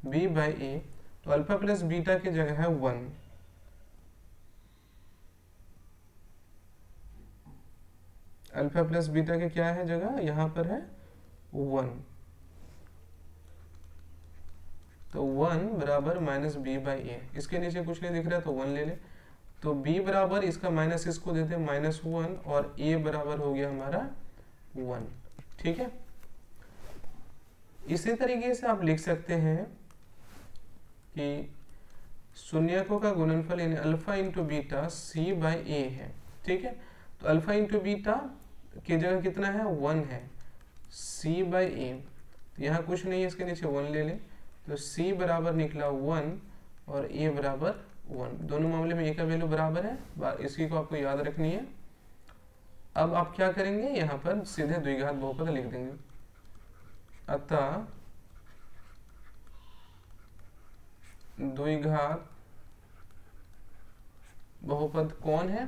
Speaker 1: -b/a, तो अल्फा प्लस बीटा की जगह है 1, अल्फा प्लस बीटा के क्या है जगह, यहाँ पर है 1, तो 1 बराबर -b/a, इसके नीचे कुछ नहीं दिख रहा तो 1 ले ले, तो b बराबर इसका माइनस इसको देते हैं -1 और a बराबर हो गया हमारा 1, ठीक है। इसी तरीके से आप लिख सकते हैं कि शून्यकों का गुणनफल यानी अल्फा इंटू बीटा c/a है, ठीक है। तो अल्फा इंटू बीटा की जगह कितना है, 1 है, c/a, तो यहाँ कुछ नहीं है, इसके नीचे 1 ले लें, तो c बराबर निकला 1 और a बराबर 1, दोनों मामले में a का वैल्यू बराबर है, इसी को आपको याद रखनी है। अब आप क्या करेंगे, यहाँ पर सीधे द्विघात बहुपद लिख देंगे, अतः द्विघात बहुपद कौन है?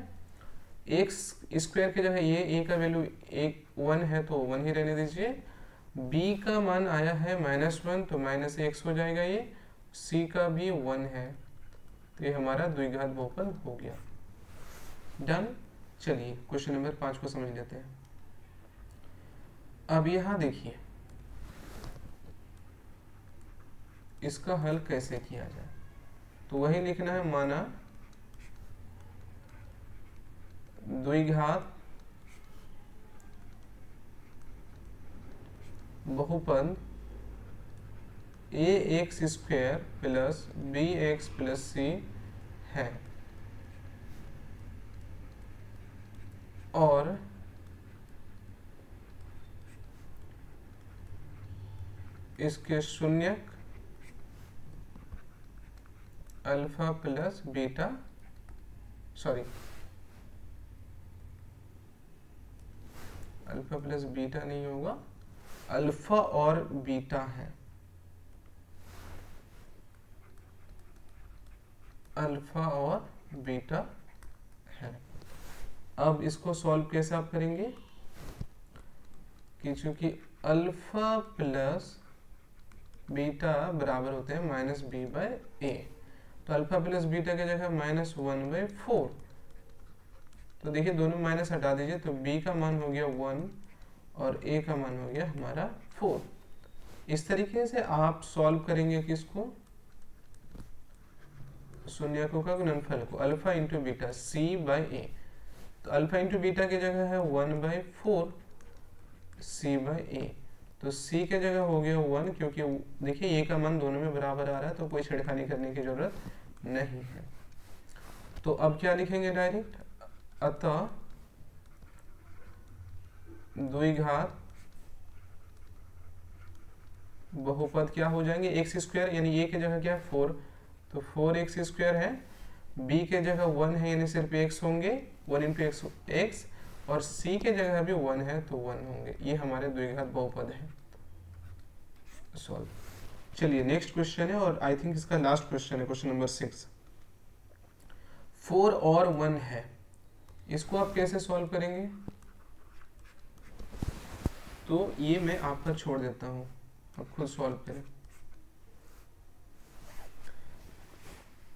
Speaker 1: एक्स स्क्वायर के जगह ये ए का वैल्यू एक 1 है तो 1 ही रहने दीजिए। बी का मान आया है -1 तो -x हो जाएगा ये। सी का भी 1 है तो ये हमारा द्विघात बहुपद हो गया। डन। चलिए क्वेश्चन नंबर 5 को समझ लेते हैं। अब यहाँ देखिए इसका हल कैसे किया जाए, तो वही लिखना है, माना द्विघात बहुपद ax² plus bx plus c है और इसके शून्यक alpha plus beta, alpha plus beta नहीं होगा, अल्फा और बीटा है, अल्फा और बीटा है। अब इसको सॉल्व कैसे आप करेंगे कि चूंकि अल्फा प्लस बीटा बराबर होते हैं -b/a, तो अल्फा प्लस बीटा की जगह -1/4, तो देखिए दोनों माइनस हटा दीजिए तो b का मान हो गया 1 और a का मान हो गया हमारा 4। इस तरीके से आप सॉल्व करेंगे किसको, शून्यकों का गुणनफल को, अल्फा इंटू बीटा c/a, तो अल्फा इंटू बीटा की जगह है 1/4 c/a, तो c के जगह हो गया 1, क्योंकि देखिए a का मान दोनों में बराबर आ रहा है तो कोई छेड़खानी करने की जरूरत नहीं है। तो अब क्या लिखेंगे डायरेक्ट, अतः द्विघात बहुपद क्या हो जाएंगे, x² यानी a की जगह क्या है 4, तो 4x² है, b के जगह 1 है यानी सिर्फ x होंगे, 1 इंटू x, और c के जगह भी 1 है तो 1 होंगे। ये हमारे द्विघात बहुपद है। सॉल्व। चलिए नेक्स्ट क्वेश्चन है और आई थिंक इसका लास्ट क्वेश्चन है, क्वेश्चन नंबर 6। 4 और 1 है, इसको आप कैसे सॉल्व करेंगे, तो ये मैं आप पर छोड़ देता हूं, आप खुद सॉल्व करें।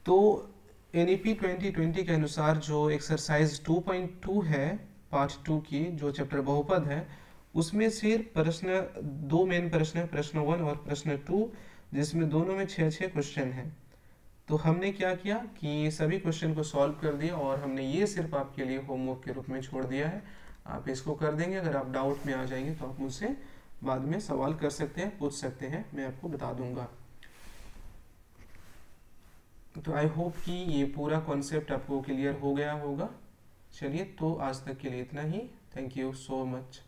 Speaker 1: तो एनईपी 2020 के अनुसार जो एक्सरसाइज 2.2 है पार्ट 2 की, जो चैप्टर बहुपद है, उसमें से प्रश्न 2 मेन प्रश्न है, प्रश्न 1 और प्रश्न 2, जिसमें दोनों में 6-6 क्वेश्चन हैं। तो हमने क्या किया कि सभी क्वेश्चन को सॉल्व कर दिया और हमने ये सिर्फ आपके लिए होमवर्क के रूप में छोड़ दिया है। आप इसको कर देंगे, अगर आप डाउट में आ जाएंगे तो आप मुझसे बाद में सवाल कर सकते हैं, पूछ सकते हैं, मैं आपको बता दूंगा। तो आई होप कि ये पूरा कॉन्सेप्ट आपको क्लियर हो गया होगा। चलिए तो आज तक के लिए इतना ही। Thank you so much.